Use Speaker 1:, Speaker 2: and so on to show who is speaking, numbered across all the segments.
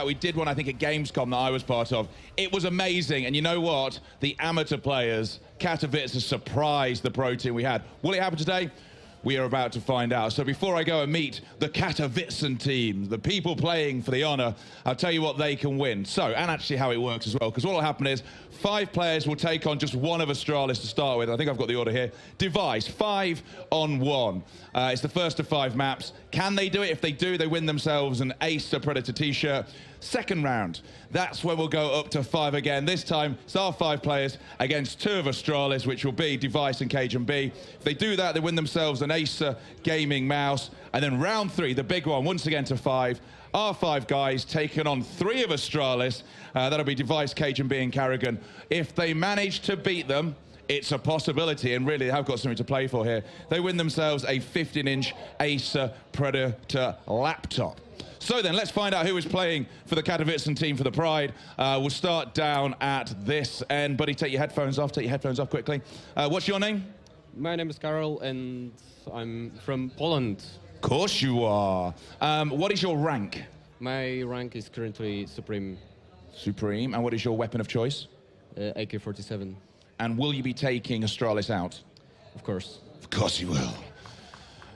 Speaker 1: We did one, I think, at Gamescom that I was part of. It was amazing, and you know what? The amateur players, Katowice, surprised the pro team we had. Will it happen today? We are about to find out. So before I go and meet the Katowice team, the people playing for the honor, I'll tell you what they can win. So, and actually how it works as well, because what will happen is 5 players will take on just one of Astralis to start with. I think I've got the order here. Device, 5 on 1. It's the first of 5 maps. Can they do it? If they do, they win themselves an Ace Predator t-shirt. Second round, that's when we'll go up to 5 again. This time, it's our 5 players against 2 of Astralis, which will be Device and Cajun B. If they do that, they win themselves an Acer gaming mouse. And then round 3, the big one, once again to 5. Our 5 guys taking on 3 of Astralis. That'll be Device, Cajun B and Carrigan. If they manage to beat them, it's a possibility, and really they have got something to play for here. They win themselves a 15-inch Acer Predator laptop. So then, let's find out who is playing for the Katowice team for the Pride. We'll start down at this end. Buddy, take your headphones off. Take your headphones off quickly. What's your name?
Speaker 2: My name is Karol, and I'm from Poland.
Speaker 1: Of course you are. What is your rank?
Speaker 2: My rank is currently Supreme.
Speaker 1: Supreme. And what is your weapon of choice?
Speaker 2: AK-47.
Speaker 1: And will you be taking Astralis out?
Speaker 2: Of course.
Speaker 1: Of course you will.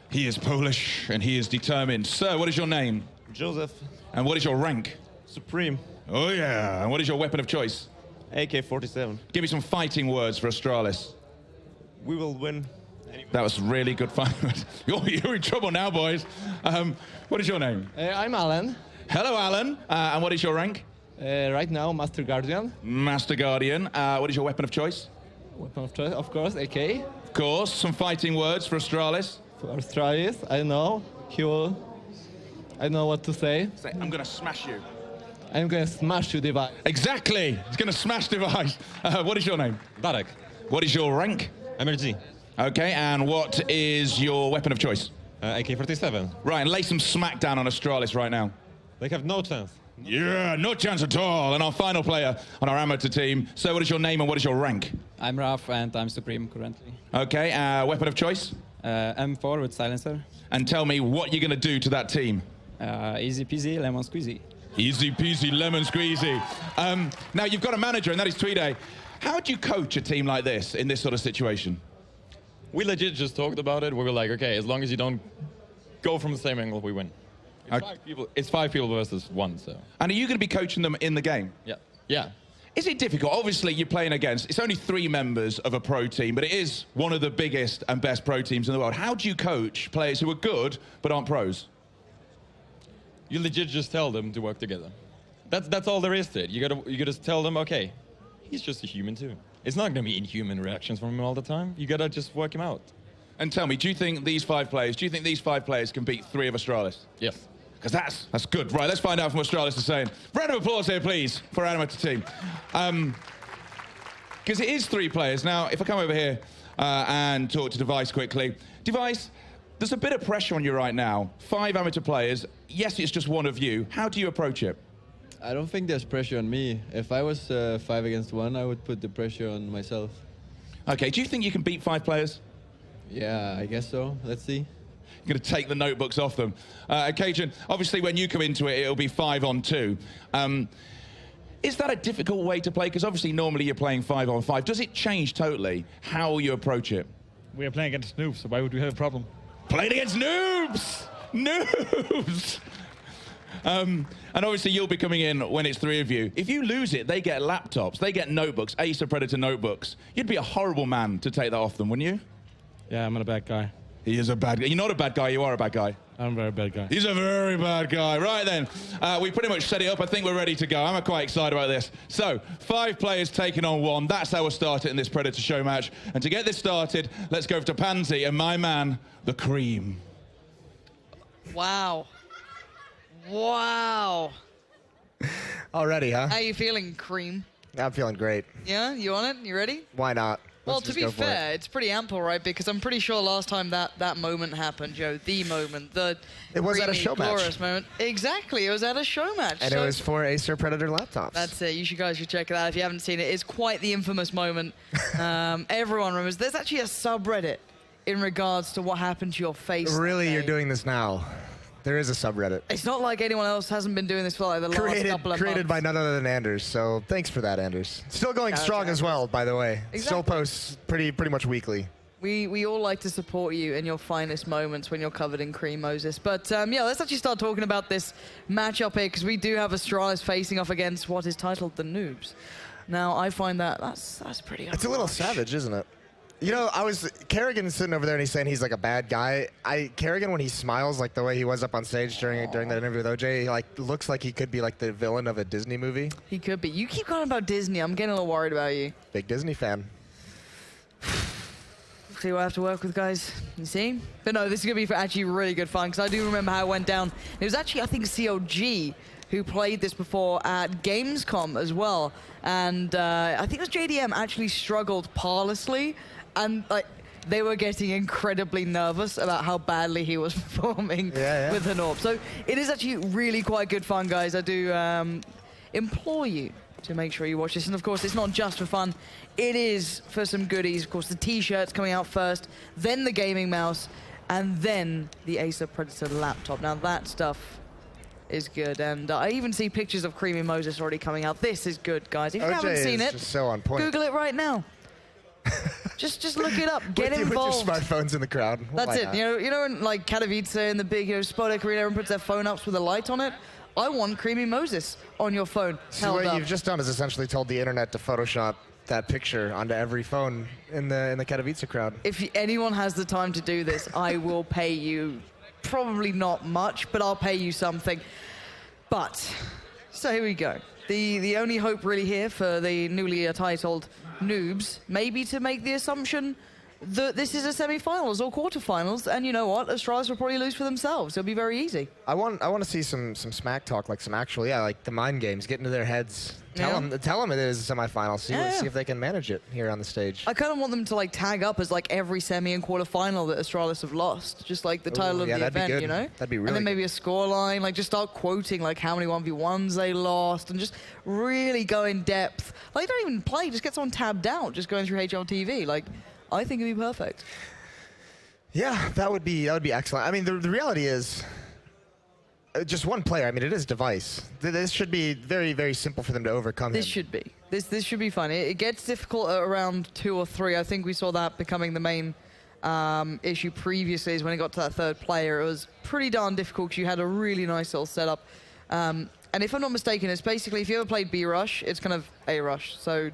Speaker 1: He is Polish, and he is determined. Sir, what is your name?
Speaker 3: Joseph.
Speaker 1: And what is your rank?
Speaker 3: Supreme.
Speaker 1: Oh, yeah. And what is your weapon of choice?
Speaker 3: AK-47.
Speaker 1: Give me some fighting words for Astralis.
Speaker 3: We will win.
Speaker 1: That was really good fight. You're in trouble now, boys. What is your name?
Speaker 4: I'm Alan.
Speaker 1: Hello, Alan. And what is your rank?
Speaker 4: Right now, Master Guardian.
Speaker 1: Master Guardian. What is your weapon of choice?
Speaker 4: Weapon of choice, of course, AK.
Speaker 1: Of course. Some fighting words for Astralis.
Speaker 4: For Astralis, I don't know. I don't know what to say.
Speaker 1: Say, I'm going to smash you.
Speaker 4: I'm going to smash you, Device.
Speaker 1: Exactly. He's going to smash Device. What is your name?
Speaker 5: Darek.
Speaker 1: What is your rank?
Speaker 5: MLG.
Speaker 1: Okay, and what is your weapon of choice?
Speaker 5: AK-47.
Speaker 1: Right, and lay some smackdown on Astralis right now.
Speaker 5: They have no chance.
Speaker 1: Yeah, no chance at all. And our final player on our amateur team. So what is your name and what is your rank?
Speaker 6: I'm Raf, and I'm Supreme currently.
Speaker 1: Okay, weapon of choice?
Speaker 6: M4 with silencer.
Speaker 1: And tell me what you're going to do to that team.
Speaker 6: Easy peasy, lemon squeezy.
Speaker 1: Easy peasy, lemon squeezy. Now, you've got a manager, and that is Tweede. How do you coach a team like this in this sort of situation?
Speaker 5: We legit just talked about it. We were like, okay, as long as you don't go from the same angle, we win. It's 5 people versus 1, so.
Speaker 1: And are you going to be coaching them in the game?
Speaker 5: Yeah. Yeah.
Speaker 1: Is it difficult? Obviously, you're playing against, it's only 3 members of a pro team, but it is one of the biggest and best pro teams in the world. How do you coach players who are good but aren't pros?
Speaker 5: You legit just tell them to work together. That's all there is to it. You gotta tell them, okay, he's just a human too. It's not gonna be inhuman reactions from him all the time. You gotta just work him out.
Speaker 1: And tell me, do you think these 5 players can beat 3 of Astralis?
Speaker 5: Yes.
Speaker 1: Because that's good. Right, let's find out from what Astralis is saying. Round of applause here, please, for our amateur team. Because it is 3 players. Now, if I come over here and talk to Device quickly. Device, there's a bit of pressure on you right now. 5 amateur players. Yes, it's just one of you. How do you approach it?
Speaker 7: I don't think there's pressure on me. If I was 5 against 1, I would put the pressure on myself.
Speaker 1: Okay, do you think you can beat 5 players?
Speaker 7: Yeah, I guess so. Let's see.
Speaker 1: You're going to take the notebooks off them. Cajun, obviously when you come into it, it'll be 5 on 2. Is that a difficult way to play? Because obviously normally you're playing 5 on 5. Does it change totally how you approach it?
Speaker 8: We are playing against noobs, so why would we have a problem?
Speaker 1: Playing against noobs! Noobs! And obviously you'll be coming in when it's 3 of you. If you lose it, they get laptops, they get notebooks, Acer Predator notebooks. You'd be a horrible man to take that off them, wouldn't you?
Speaker 8: Yeah, I'm not a bad guy.
Speaker 1: He is a bad guy. You're not a bad guy, you are a bad guy.
Speaker 8: I'm a very bad guy.
Speaker 1: He's a very bad guy. Right then, we pretty much set it up. I think we're ready to go. I'm quite excited about this. So, 5 players taking on 1. That's how we'll start it in this Predator show match. And to get this started, let's go to Pansy and my man, the Cream.
Speaker 9: Wow. Wow.
Speaker 10: Already, huh?
Speaker 9: How you feeling, Cream?
Speaker 10: I'm feeling great.
Speaker 9: Yeah? You on it? You ready?
Speaker 10: Why not?
Speaker 9: Well,
Speaker 10: Let's
Speaker 9: to be fair, it's pretty ample, right? Because I'm pretty sure last time that moment happened, Joe, the moment,
Speaker 10: it was at a
Speaker 9: creamy,
Speaker 10: show
Speaker 9: glorious
Speaker 10: match.
Speaker 9: Moment. Exactly, it was at a show match.
Speaker 10: And
Speaker 9: so
Speaker 10: it was for Acer Predator laptops.
Speaker 9: that's it. You guys should check it out if you haven't seen it. It's quite the infamous moment. Everyone remembers. There's actually a subreddit in regards to what happened to your face.
Speaker 10: Really, you're doing this now? There is a subreddit.
Speaker 9: It's not like anyone else hasn't been doing this for like the last couple of
Speaker 10: Created by
Speaker 9: months.
Speaker 10: none other than Anders. So thanks for that, Anders. Still going strong as well, by the way. Still
Speaker 9: Exactly.
Speaker 10: posts pretty much weekly.
Speaker 9: We all like to support you in your finest moments when you're covered in cream, Moses. But yeah, let's actually start talking about this matchup here, because we do have Astralis facing off against what is titled the Noobs. Now, I find that's pretty
Speaker 10: It's a little
Speaker 9: harsh.
Speaker 10: savage, isn't it? You know, Kerrigan's sitting over there and he's saying he's like a bad guy. Kerrigan, when he smiles like the way he was up on stage during that interview with OJ, like looks like he could be like the villain of a Disney movie.
Speaker 9: He could be. You keep going about Disney. I'm getting a little worried about you.
Speaker 10: Big Disney fan.
Speaker 9: See what I have to work with, guys. You see? But no, this is going to be actually really good fun, because I do remember how it went down. It was actually, I think, COG who played this before at Gamescom as well. And I think it was JDM actually struggled parlously. And like they were getting incredibly nervous about how badly he was performing with an AWP. So it is actually really quite good fun, guys. I do implore you to make sure you watch this. And of course, it's not just for fun. It is for some goodies. Of course, the t-shirts coming out first, then the gaming mouse, and then the Acer Predator laptop. Now that stuff is good. And I even see pictures of Creamy Moses already coming out. This is good, guys. If you haven't seen it,
Speaker 10: just so on point.
Speaker 9: Google it right now. just look it up. Get involved.
Speaker 10: With your smartphones in the crowd.
Speaker 9: That's
Speaker 10: Why
Speaker 9: it.
Speaker 10: not?
Speaker 9: You know, in like Katowice in the big Spodek Arena, everyone puts their phone up with a light on it. I want Creamy Moses on your phone.
Speaker 10: So what you've just done is essentially told the internet to Photoshop that picture onto every phone in the Katowice crowd.
Speaker 9: If anyone has the time to do this, I will pay you. Probably not much, but I'll pay you something. But so here we go. The only hope really here for the newly titled Noobs may be to make the assumption that this is a semi-finals or quarterfinals, and you know what? Astralis will probably lose for themselves. It'll be very easy.
Speaker 10: I want to see some smack talk, like some actual, like the mind games, get into their heads. Tell them it is a semifinal. See if they can manage it here on the stage.
Speaker 9: I kind of want them to like tag up as like every semi and quarterfinal that Astralis have lost, just like the title of the event, you know?
Speaker 10: That'd be really
Speaker 9: And then maybe
Speaker 10: good.
Speaker 9: a score line, like just start quoting like how many 1v1s they lost, and just really go in depth. Like don't even play, just get someone tabbed out, just going through HLTV. Like I think it'd be perfect.
Speaker 10: Yeah, that would be excellent. I mean, the reality is, just one player. I mean, it is Device. This should be very, very simple for them to overcome.
Speaker 9: This should be. This should be fun. It gets difficult at around 2 or 3. I think we saw that becoming the main issue previously, is when it got to that third player. It was pretty darn difficult because you had a really nice little setup. And if I'm not mistaken, it's basically, if you ever played B Rush, it's kind of A Rush. So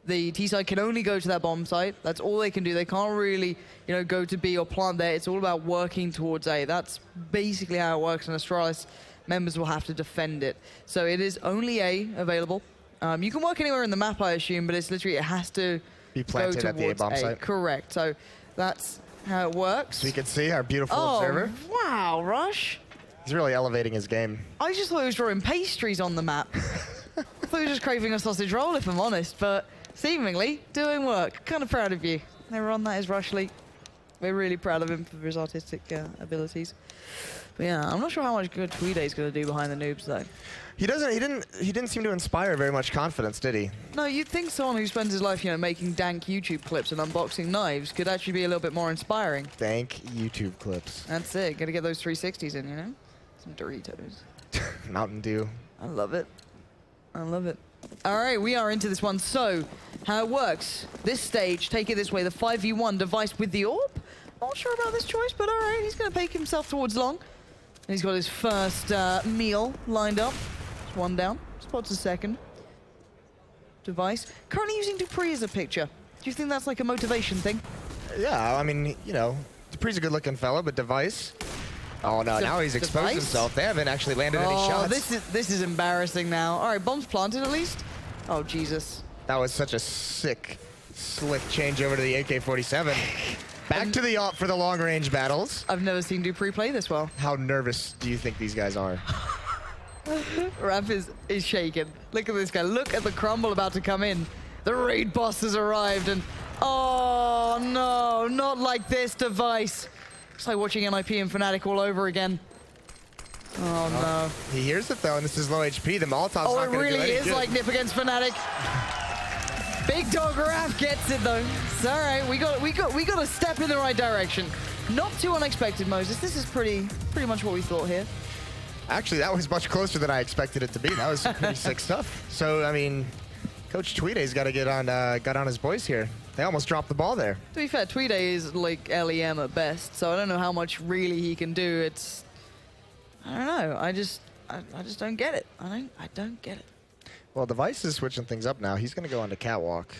Speaker 9: the T side can only go to that bomb site. That's all they can do. They can't really, go to B or plant there. It's all about working towards A. That's basically how it works. And Astralis members will have to defend it. So it is only A available. You can work anywhere in the map, I assume, but it's literally, it has to
Speaker 10: be planted
Speaker 9: go
Speaker 10: at the A bomb
Speaker 9: A.
Speaker 10: site.
Speaker 9: Correct. So that's how it works.
Speaker 10: So you can see our beautiful observer.
Speaker 9: Wow, Rush.
Speaker 10: He's really elevating his game.
Speaker 9: I just thought he was drawing pastries on the map. I thought he was just craving a sausage roll, if I'm honest, but seemingly doing work. Kind of proud of you. Everyone, that is Rushley. We're really proud of him for his artistic abilities. But yeah, I'm not sure how much good Tweede is going to do behind the Noobs, though.
Speaker 10: He didn't seem to inspire very much confidence, did he?
Speaker 9: No, you'd think someone who spends his life, making dank YouTube clips and unboxing knives could actually be a little bit more inspiring.
Speaker 10: Dank YouTube clips.
Speaker 9: That's it. Got to get those 360s in, Some Doritos.
Speaker 10: Mountain Dew.
Speaker 9: I love it. I love it. All right, we are into this one. So, how it works. This stage, take it this way, the 5v1 Device with the AWP. Not sure about this choice, but all right, he's going to take himself towards long. And he's got his first meal lined up. Just one down. Spots a second. Device. Currently using Dupree as a picture. Do you think that's like a motivation thing?
Speaker 10: Yeah, I mean, Dupree's a good-looking fellow, but Device... Oh, no, now he's exposed
Speaker 9: Device?
Speaker 10: himself. They haven't actually landed any shots.
Speaker 9: This is embarrassing now. All right, bombs planted at least. Oh, Jesus.
Speaker 10: That was such a sick, slick change over to the AK-47. Back to the AWP for the long-range battles.
Speaker 9: I've never seen Dupree play this well.
Speaker 10: How nervous do you think these guys are?
Speaker 9: Raph is shaken. Look at this guy. Look at the crumble about to come in. The raid boss has arrived, and oh no, not like this, Device. It's like watching NIP and Fnatic all over again. Oh no.
Speaker 10: He hears it though, and this is low HP. The Molotov's not
Speaker 9: Oh, it
Speaker 10: going to do
Speaker 9: really
Speaker 10: any
Speaker 9: is
Speaker 10: good.
Speaker 9: like Nip against Fnatic. Big Dog Raph gets it though. It's all right. We got a step in the right direction. Not too unexpected, Moses. This is pretty much what we thought here.
Speaker 10: Actually, that was much closer than I expected it to be. That was some pretty sick stuff. So, I mean, Coach Tweede's got to get on, got on his boys here. They almost dropped the ball there.
Speaker 9: To be fair, Tweede is like LEM at best, so I don't know how much really he can do. I don't know. I just don't get it. I don't get it.
Speaker 10: Well, Device is switching things up now. He's going to go on to Catwalk.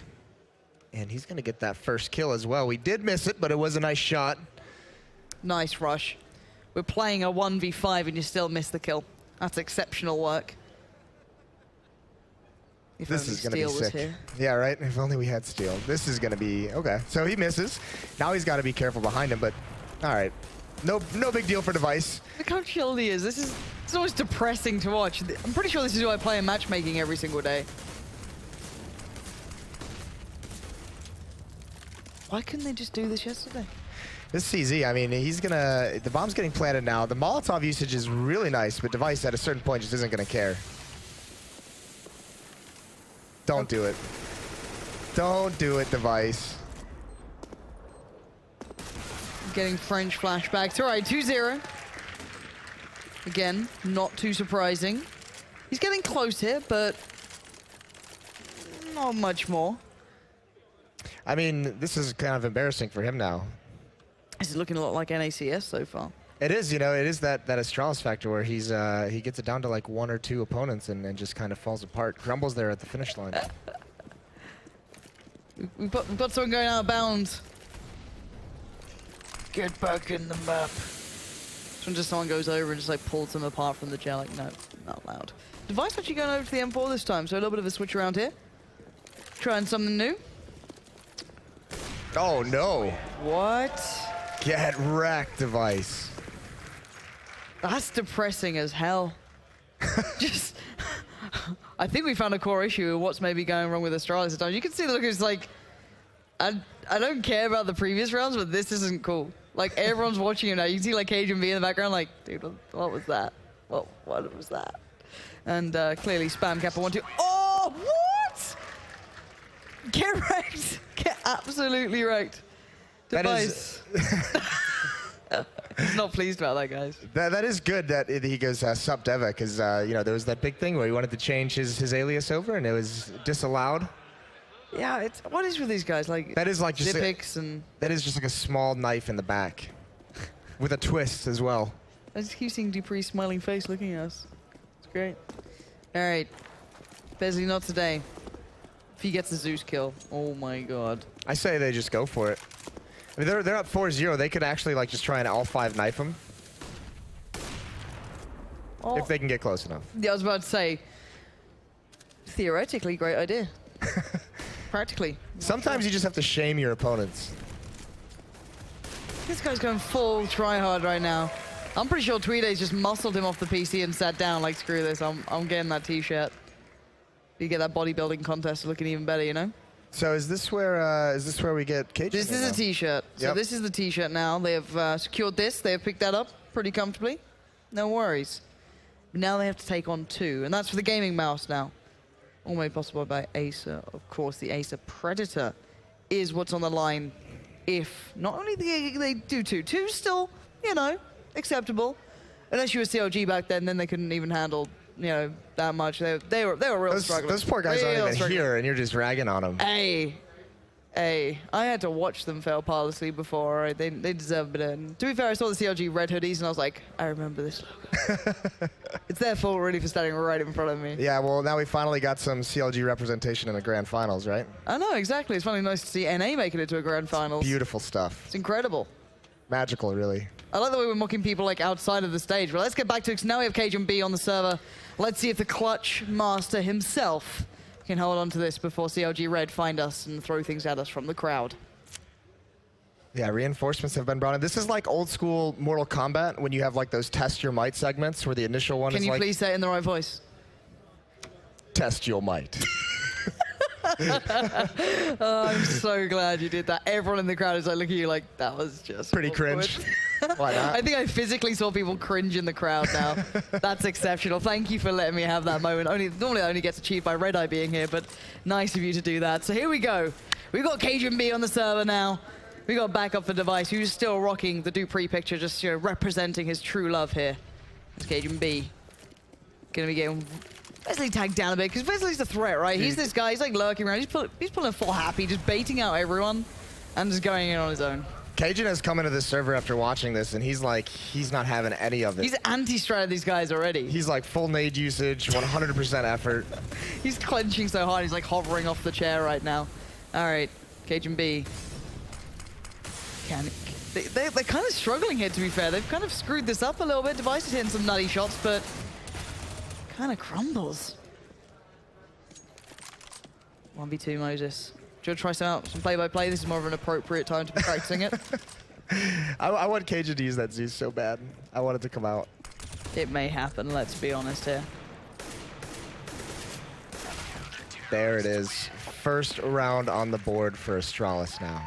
Speaker 10: And he's going to get that first kill as well. We did miss it, but it was a nice shot.
Speaker 9: Nice rush. We're playing a 1v5 and you still miss the kill. That's exceptional work. If
Speaker 10: This
Speaker 9: only
Speaker 10: is going to be
Speaker 9: Steel was
Speaker 10: sick.
Speaker 9: here.
Speaker 10: Yeah, right? If only we had Steel. This is going to be... Okay, so he misses. Now he's got to be careful behind him, but... All right. No big deal for Device.
Speaker 9: Look how chill he is. It's almost depressing to watch. I'm pretty sure this is who I play in matchmaking every single day. Why couldn't they just do this yesterday?
Speaker 10: This CZ, I mean, he's going to... The bomb's getting planted now. The Molotov usage is really nice, but Device at a certain point just isn't going to care. Don't do it. Don't do it, Device.
Speaker 9: Getting French flashbacks. All right, 2-0. Again, not too surprising. He's getting close here, but not much more.
Speaker 10: I mean, this is kind of embarrassing for him now.
Speaker 9: This is looking a lot like NACS so far.
Speaker 10: It is, you know, it is that Astralis factor where he gets it down to like 1 or 2 opponents and just kind of falls apart. Crumbles there at the finish line.
Speaker 9: We've got someone going out of bounds. Get back in the map. When just someone goes over and just like pulls them apart from the gel, like no, not allowed. Device actually going over to the M4 this time, so a little bit of a switch around here. Trying something new.
Speaker 10: Oh no.
Speaker 9: What?
Speaker 10: Get wrecked, Device.
Speaker 9: That's depressing as hell. Just, I think we found a core issue of what's maybe going wrong with Astralis at times. You can see the look, it's like, I don't care about the previous rounds, but this isn't cool. Like, everyone's watching him now. You can see, like, Cajun B in the background, like, dude, what was that? What was that? And clearly, Spam Kappa 1-2. Oh, what? Get wrecked. Get absolutely wrecked. Device. He's not pleased about that, guys.
Speaker 10: That is good that he goes sub Deva, because, you know, there was that big thing where he wanted to change his alias over, and it was disallowed.
Speaker 9: Yeah, what is with these guys? Like,
Speaker 10: that is like just
Speaker 9: that
Speaker 10: is just like a small knife in the back with a twist as well.
Speaker 9: I just keep seeing Dupree's smiling face looking at us. It's great. All right, Besley, not today. If he gets the Zeus kill, oh my god.
Speaker 10: I say they just go for it. I mean, they're up 4-0. They could actually like just try and all 5 knife him if they can get close enough.
Speaker 9: Yeah, I was about to say, theoretically, great idea. Practically.
Speaker 10: Sometimes you just have to shame your opponents.
Speaker 9: This guy's going full try-hard right now. I'm pretty sure Tweede's just muscled him off the PC and sat down like, screw this, I'm getting that t-shirt. You get that bodybuilding contest looking even better, you know?
Speaker 10: So is this where we get Cajun?
Speaker 9: This is a t-shirt. So
Speaker 10: Yep.
Speaker 9: this is the t-shirt now. They have secured this. They have picked that up pretty comfortably. No worries. Now they have to take on 2, and that's for the gaming mouse now. All made possible by Acer. Of course, the Acer Predator is what's on the line. If not only they do 2 still, you know, acceptable. Unless you were CLG back then they couldn't even handle, you know, that much. They were real struggling.
Speaker 10: Those poor guys aren't even here, and you're just ragging on them.
Speaker 9: Hey, I had to watch them fail pilotly before. Right? They deserve a bit of... To be fair, I saw the CLG red hoodies, and I was like, I remember this logo. It's their fault, really, for standing right in front of me.
Speaker 10: Yeah, well, now we finally got some CLG representation in the grand finals, right?
Speaker 9: I know, exactly. It's finally nice to see NA making it to a grand finals.
Speaker 10: Beautiful stuff.
Speaker 9: It's incredible.
Speaker 10: Magical, really.
Speaker 9: I like the way we're mocking people like outside of the stage. But let's get back to it, 'cause now we have Cajun B on the server. Let's see if the Clutch Master himself can hold on to this before CLG Red find us and throw things at us from the crowd.
Speaker 10: Yeah, reinforcements have been brought in. This is like old school Mortal Kombat when you have like those test your might segments where the initial one is like...
Speaker 9: Can you please say it in the right voice?
Speaker 10: Test your might.
Speaker 9: Oh, I'm so glad you did that. Everyone in the crowd is like looking at you like, that was just
Speaker 10: pretty
Speaker 9: awkward.
Speaker 10: cringe. Why not?
Speaker 9: I think I physically saw people cringe in the crowd now. That's exceptional. Thank you for letting me have that moment. Normally I only get achieved by Red Eye being here, but nice of you to do that. So here we go. We've got Cajun B on the server now. We got backup for Device, who's still rocking the Dupree picture, just representing his true love here. That's Cajun B. Gonna be getting Vesley tagged down a bit, because Vesley's the threat, right? He's this guy, he's like lurking around, he's pulling a full happy, just baiting out everyone, and just going in on his own.
Speaker 10: Cajun has come into this server after watching this, and he's like, he's not having any of it.
Speaker 9: He's anti-strat these guys already.
Speaker 10: He's like full nade usage, 100% effort.
Speaker 9: He's clenching so hard, he's like hovering off the chair right now. All right, Cajun B. They're kind of struggling here, to be fair. They've kind of screwed this up a little bit. Device is hitting some nutty shots, but kind of crumbles. 1v2 Moses. Do you want to try some play-by-play? This is more of an appropriate time to be practicing it.
Speaker 10: I want Cajun to use that Zeus so bad. I want it to come out.
Speaker 9: It may happen, let's be honest here.
Speaker 10: There it is. First round on the board for Astralis now.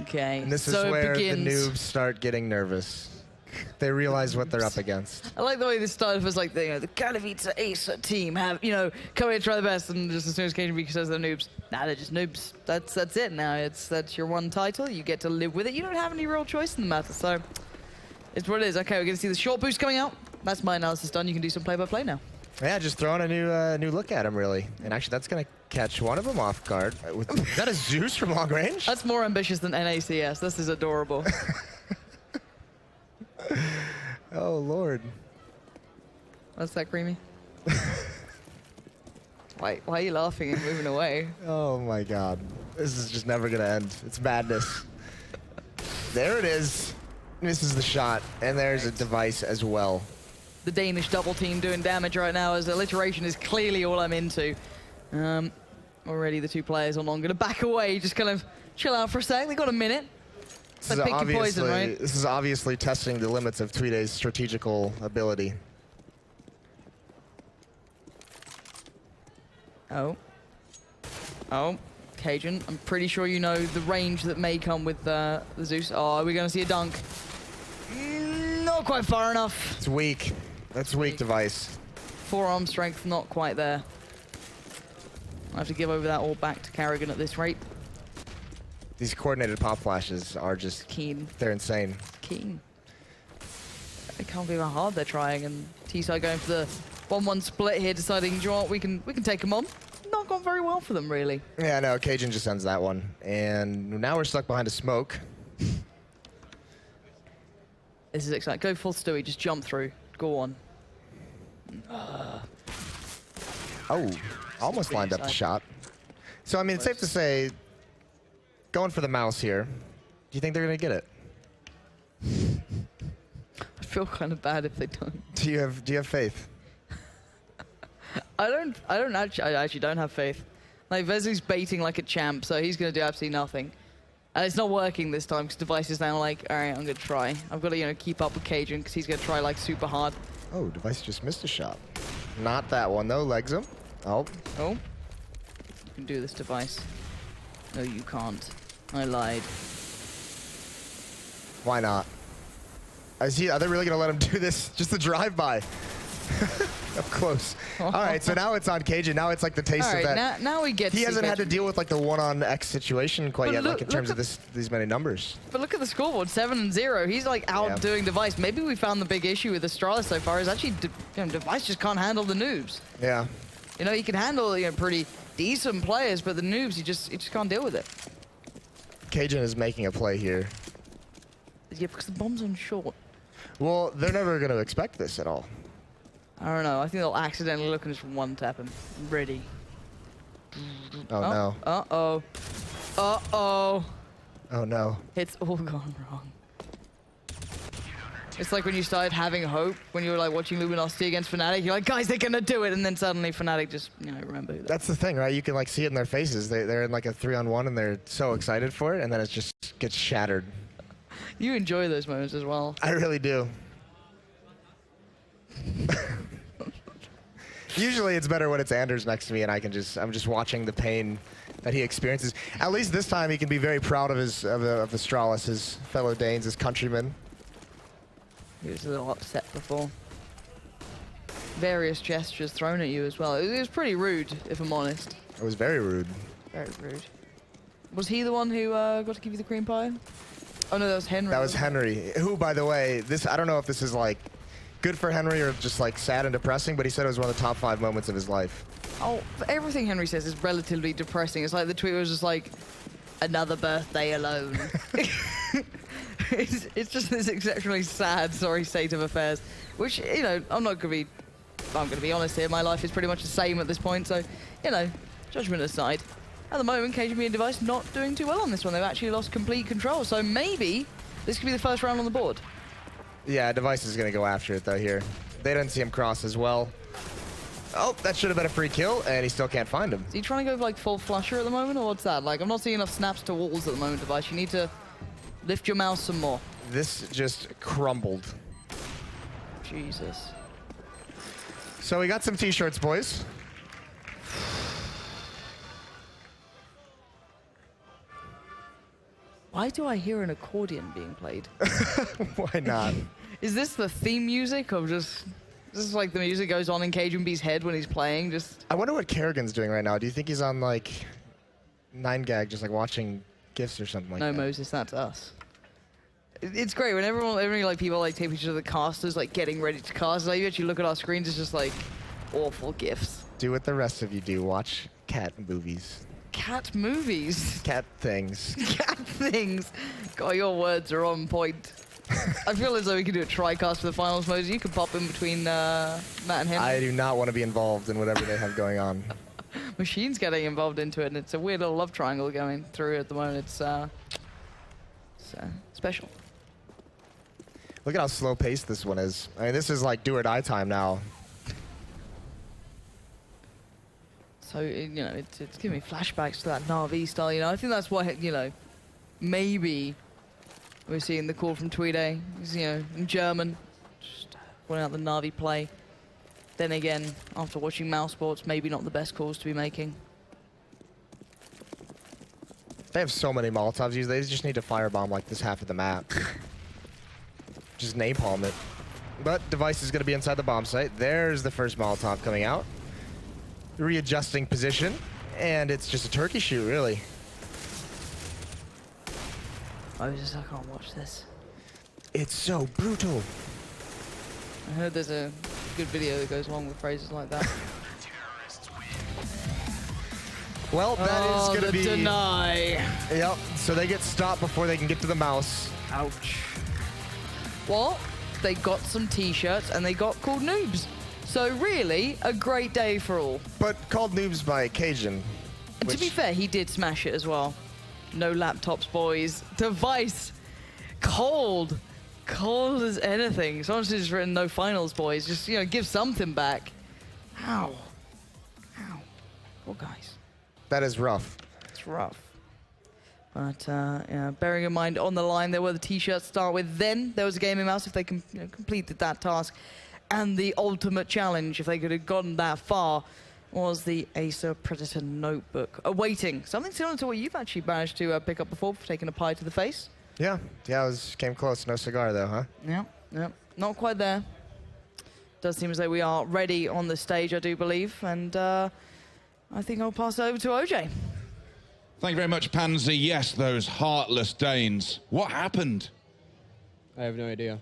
Speaker 9: Okay,
Speaker 10: And this is
Speaker 9: so
Speaker 10: where
Speaker 9: it
Speaker 10: the
Speaker 9: begins.
Speaker 10: noobs start getting nervous. They realize what they're up against.
Speaker 9: I like the way this started was like, the Katowice Ace team have, come in and try the best, and just as soon as KGB says they're noobs, nah, they're just noobs. That's it now. That's your one title. You get to live with it. You don't have any real choice in the matter, so it's what it is. Okay, we're going to see the short boost coming out. That's my analysis done. You can do some play-by-play now.
Speaker 10: Yeah, just throwing a new look at him, really. And actually, that's going to catch one of them off guard. Is that a Zeus from long range?
Speaker 9: That's more ambitious than NACS. This is adorable.
Speaker 10: Oh, Lord.
Speaker 9: What's that, Creamy? Why are you laughing and moving away?
Speaker 10: Oh, my God. This is just never going to end. It's madness. There it is. Misses the shot. And there's a Device as well.
Speaker 9: The Danish double team doing damage right now, as alliteration is clearly all I'm into. Already the two players are going to back away, just kind of chill out for a sec. They got a minute. It's like pick your poison, right?
Speaker 10: This is obviously testing the limits of Tweede's strategical ability. Oh, Cajun, I'm pretty sure you know the range that may come with the Zeus. Oh, are we going to see a dunk? Not quite far enough. It's weak. That's weak Device.
Speaker 9: Forearm strength not quite there. I have to give over that all back to Carrigan at this rate.
Speaker 10: These coordinated pop flashes are just
Speaker 9: keen.
Speaker 10: They're insane.
Speaker 9: Keen. I can't believe how hard they're trying, and T-side going for the 1-1 split here, deciding, you know what, we can take them on. Not gone very well for them, really.
Speaker 10: Yeah, no, Cajun just ends that one, and now we're stuck behind a smoke.
Speaker 9: This is exciting. Go full Stewie, just jump through. Go on.
Speaker 10: Oh, almost lined up the shot. So, I mean, it's safe to say, going for the mouse here, do you think they're going to get it?
Speaker 9: I feel kind of bad if they don't.
Speaker 10: Do you have faith?
Speaker 9: I actually don't have faith. Like, Vesley's baiting like a champ, so he's going to do absolutely nothing. And it's not working this time, because Device is now like, all right, I'm going to try. I've got to, keep up with Cajun, because he's going to try, like, super hard.
Speaker 10: Oh, Device just missed a shot. Not that one, though. Legs him. Oh.
Speaker 9: Oh. You can do this, Device. No, you can't. I lied.
Speaker 10: Why not? Are they really going to let him do this? Just a drive-by. Up close. All right, so now it's on Cajun. Now it's like the taste of that.
Speaker 9: Now we get.
Speaker 10: He hasn't had to deal with like the 1-on-X situation quite yet, like in terms of these many numbers.
Speaker 9: But look at the scoreboard, 7-0. He's like outdoing Device. Maybe we found the big issue with Astralis so far is actually Device just can't handle the noobs.
Speaker 10: Yeah.
Speaker 9: He can handle pretty decent players, but the noobs he just can't deal with it.
Speaker 10: Cajun is making a play here.
Speaker 9: Yeah, because the bomb's on short.
Speaker 10: Well, they're never going to expect this at all.
Speaker 9: I don't know. I think they'll accidentally look and just one-tap him. Ready.
Speaker 10: Oh, no.
Speaker 9: Uh-oh. Uh-oh.
Speaker 10: Oh, no.
Speaker 9: It's all gone wrong. It's like when you started having hope, when you were like watching Luminosity against Fnatic, you're like, guys, they're going to do it. And then suddenly Fnatic just, remember who that.
Speaker 10: That's the thing, right? You can like see it in their faces. They're in like a 3-on-1 and they're so excited for it. And then it just gets shattered.
Speaker 9: You enjoy those moments as well.
Speaker 10: I really do. Usually it's better when it's Anders next to me and I'm just watching the pain that he experiences. At least this time he can be very proud of Astralis, his fellow Danes, his countrymen.
Speaker 9: He was a little upset before. Various gestures thrown at you as well. It was pretty rude, if I'm honest.
Speaker 10: It was very rude.
Speaker 9: Very rude. Was he the one who got to give you the cream pie? Oh no, that was Henry.
Speaker 10: That was Henry, who, by the way, I don't know if this is like good for Henry or just like sad and depressing, but he said it was one of the top 5 moments of his life.
Speaker 9: Oh, everything Henry says is relatively depressing. It's like the tweet was just like, another birthday alone. It's just this exceptionally sad, sorry state of affairs, which, you know, I'm going to be honest here, my life is pretty much the same at this point, so, you know, judgment aside. At the moment, KGB and Device not doing too well on this one. They've actually lost complete control, so maybe this could be the first round on the board.
Speaker 10: Yeah, Device is going to go after it, though, here. They didn't see him cross as well. Oh, that should have been a free kill, and he still can't find him.
Speaker 9: Is he trying to go for, like, full flusher at the moment, or what's that? Like, I'm not seeing enough snaps to walls at the moment, Device. You need to lift your mouse some more.
Speaker 10: This just crumbled.
Speaker 9: Jesus.
Speaker 10: So we got some t-shirts, boys.
Speaker 9: Why do I hear an accordion being played?
Speaker 10: Why not?
Speaker 9: Is this the theme music of just... This is like the music goes on in KGB's head when he's playing, just...
Speaker 10: I wonder what Kerrigan's doing right now. Do you think he's on, like, 9gag, just, like, watching GIFs or something like that?
Speaker 9: No, Moses, that's us. It's great when every like, people, like, take pictures of the casters, like, getting ready to cast. Like, you actually look at our screens, it's just, like, awful GIFs.
Speaker 10: Do what the rest of you do. Watch cat movies.
Speaker 9: Cat movies?
Speaker 10: Cat things.
Speaker 9: Cat things. God, your words are on point. I feel as though we could do a tri-cast for the finals, Moses. You could pop in between Matt and Henry.
Speaker 10: I do not want to be involved in whatever they have going on.
Speaker 9: Machine's getting involved into it, and it's a weird little love triangle going through at the moment. It's special.
Speaker 10: Look at how slow-paced this one is. I mean, this is like do or die time now.
Speaker 9: So, you know, it's giving me flashbacks to that Na'Vi style, you know. I think that's what, you know, maybe we're seeing the call from Tweede. He's, you know, in German, just pointing out the Na'Vi play. Then again, after watching Mouse Sports, maybe not the best calls to be making.
Speaker 10: They have so many Molotovs used. They just need to firebomb like this half of the map. Just napalm it. But Device is going to be inside the bomb site. There's the first Molotov coming out. Readjusting position. And it's just a turkey shoot, really.
Speaker 9: I can't watch this.
Speaker 10: It's so brutal.
Speaker 9: I heard there's a good video that goes along with phrases like that.
Speaker 10: Well, that is going to be...
Speaker 9: deny.
Speaker 10: Yep, so they get stopped before they can get to the mouse.
Speaker 9: Ouch. Well, they got some t-shirts and they got called noobs. So really, a great day for all.
Speaker 10: But called noobs by Cajun.
Speaker 9: And to be fair, he did smash it as well. No laptops, boys. Device. Cold. Cold as anything. Someone's just written no finals, boys. Just, you know, give something back. Ow. Ow. Poor guys.
Speaker 10: That is rough.
Speaker 9: It's rough. But, yeah, bearing in mind, on the line, there were the t-shirts to start with. Then there was a gaming mouse if they completed that task. And the ultimate challenge, if they could have gotten that far, was the Acer Predator notebook. Awaiting. Something similar to what you've actually managed to pick up before, for taking a pie to the face.
Speaker 10: Yeah, came close. No cigar, though, huh?
Speaker 9: Yeah, not quite there. Does seem as though we are ready on the stage, I do believe. And I think I'll pass it over to OJ.
Speaker 1: Thank you very much, Pansy. Yes, those heartless Danes. What happened?
Speaker 2: I have no idea.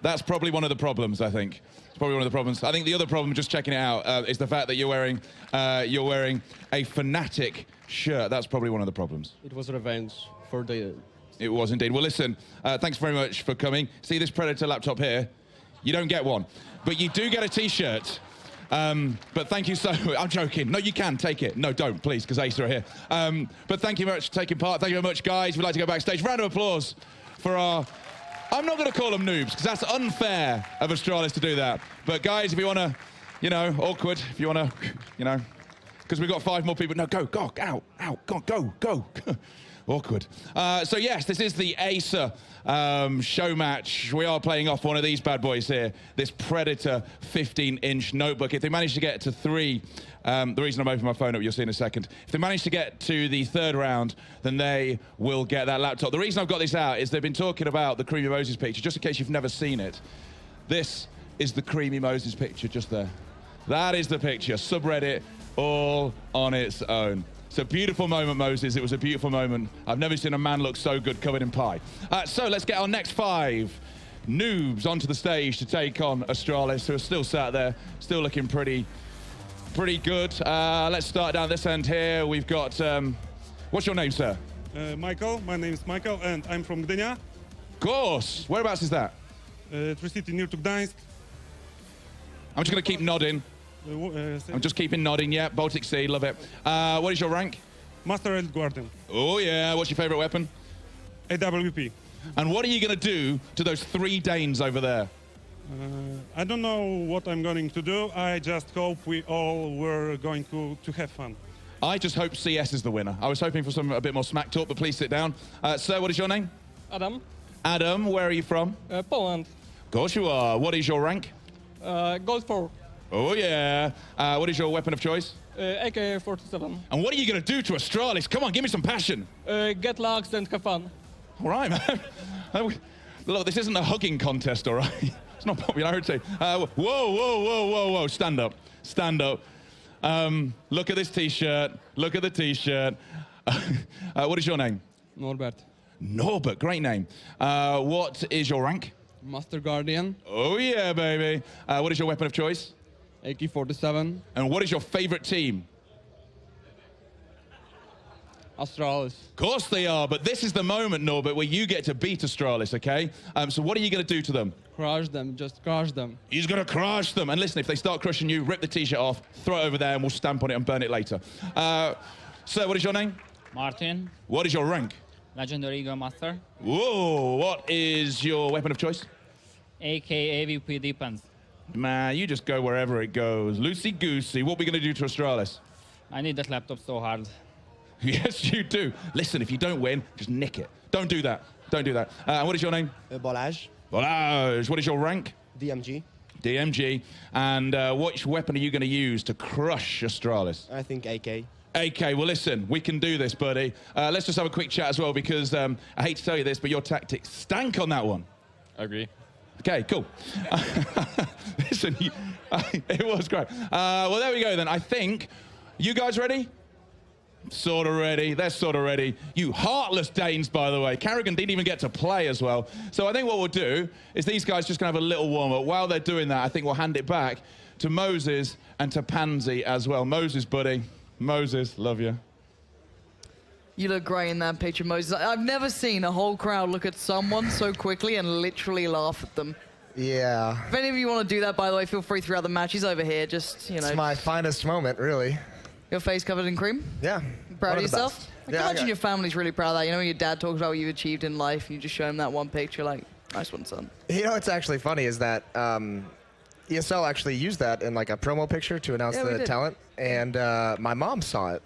Speaker 1: That's probably one of the problems, I think. It's probably one of the problems. I think the other problem, just checking it out, is the fact that you're wearing a Fnatic shirt. That's probably one of the problems.
Speaker 2: It was revenge for the...
Speaker 1: It was indeed. Well, listen, thanks very much for coming. See this Predator laptop here? You don't get one, but you do get a T-shirt. But thank you so much. I'm joking. No, you can take it. No, don't, please, because Acer are here. But thank you very much for taking part. Thank you very much, guys. We'd like to go backstage. Round of applause for our... I'm not going to call them noobs, because that's unfair of Astralis to do that. But guys, if you want to, you know, awkward, if you want to, you know, because we've got 5 more people. No, go, out, go. Awkward. So yes, this is the Acer Showmatch. We are playing off one of these bad boys here, this Predator 15-inch notebook. If they manage to get to 3, the reason I'm opening my phone up, you'll see in a second. If they manage to get to the 3rd round, then they will get that laptop. The reason I've got this out is they've been talking about the Creamy Moses picture, just in case you've never seen it. This is the Creamy Moses picture just there. That is the picture, subreddit all on its own. It's a beautiful moment, Moses. It was a beautiful moment. I've never seen a man look so good covered in pie. So let's get our next 5 noobs onto the stage to take on Astralis, who are still sat there, still looking pretty good. Let's start down this end here. We've got, what's your name, sir?
Speaker 11: Michael. My name is Michael, and I'm from Gdynia.
Speaker 1: Of course. Whereabouts is that?
Speaker 11: Tri-City near to Gdańsk.
Speaker 1: I'm just going to keep nodding. I'm just keeping nodding, yeah. Baltic Sea, love it. What is your rank?
Speaker 11: Master Elite Guardian.
Speaker 1: Oh, yeah. What's your favorite weapon?
Speaker 11: AWP.
Speaker 1: And what are you going to do to those 3 Danes over there?
Speaker 11: I don't know what I'm going to do. I just hope we all were going to have fun.
Speaker 1: I just hope CS is the winner. I was hoping for a bit more smack talk, but please sit down. Sir, what is your name?
Speaker 12: Adam.
Speaker 1: Adam, where are you from?
Speaker 12: Poland.
Speaker 1: Of course you are. What is your rank?
Speaker 12: Gold 4.
Speaker 1: Oh, yeah. What is your weapon of choice?
Speaker 12: AK-47.
Speaker 1: And what are you going to do to Astralis? Come on, give me some passion.
Speaker 12: Get lucky and have fun.
Speaker 1: All right, man. Look, this isn't a hugging contest, all right? It's not popularity. Whoa. Stand up. Stand up. Look at this T-shirt. Look at the T-shirt. What is your name?
Speaker 6: Norbert.
Speaker 1: Norbert, great name. What is your rank?
Speaker 6: Master Guardian.
Speaker 1: Oh, yeah, baby. What is your weapon of choice?
Speaker 6: AK-47.
Speaker 1: And what is your favorite team?
Speaker 6: Astralis.
Speaker 1: Of course they are, but this is the moment, Norbert, where you get to beat Astralis, okay? So what are you going to do to them?
Speaker 6: Crush them, just crush them.
Speaker 1: He's going to crush them. And listen, if they start crushing you, rip the T-shirt off, throw it over there, and we'll stamp on it and burn it later. Sir, what is your name?
Speaker 13: Martin.
Speaker 1: What is your rank?
Speaker 13: Legendary Eagle Master.
Speaker 1: Whoa, what is your weapon of choice?
Speaker 13: AK AVP depends.
Speaker 1: Man, you just go wherever it goes. Loosey-goosey. What are we going to do to Astralis?
Speaker 13: I need that laptop so hard.
Speaker 1: Yes, you do. Listen, if you don't win, just nick it. Don't do that. Don't do that. What is your name?
Speaker 14: Bolage.
Speaker 1: Bolage. What is your rank?
Speaker 14: DMG.
Speaker 1: DMG. And which weapon are you going to use to crush Astralis?
Speaker 14: I think AK.
Speaker 1: AK, well, listen, we can do this, buddy. Let's just have a quick chat as well, because I hate to tell you this, but your tactics stank on that one.
Speaker 5: I agree.
Speaker 1: Okay, cool. Listen, it was great. Well, there we go then. I think, you guys ready? Sort of ready. They're sort of ready. You heartless Danes, by the way. Carrigan didn't even get to play as well. So I think what we'll do is these guys just going to have a little warm-up. While they're doing that, I think we'll hand it back to Moses and to Pansy as well. Moses, buddy. Moses, love you.
Speaker 9: You look great in that picture, Moses. I've never seen a whole crowd look at someone so quickly and literally laugh at them.
Speaker 10: Yeah.
Speaker 9: If any of you want to do that, by the way, feel free throughout the match. He's over here, just, you know.
Speaker 10: It's my finest moment, really.
Speaker 9: Your face covered in cream?
Speaker 10: Yeah.
Speaker 9: Proud of yourself? I can
Speaker 10: Yeah,
Speaker 9: imagine your family's really proud of that. You know when your dad talks about what you've achieved in life and you just show him that one picture, like, nice one, son.
Speaker 10: You know what's actually funny is that ESL actually used that in like a promo picture to announce the talent, and my mom saw it.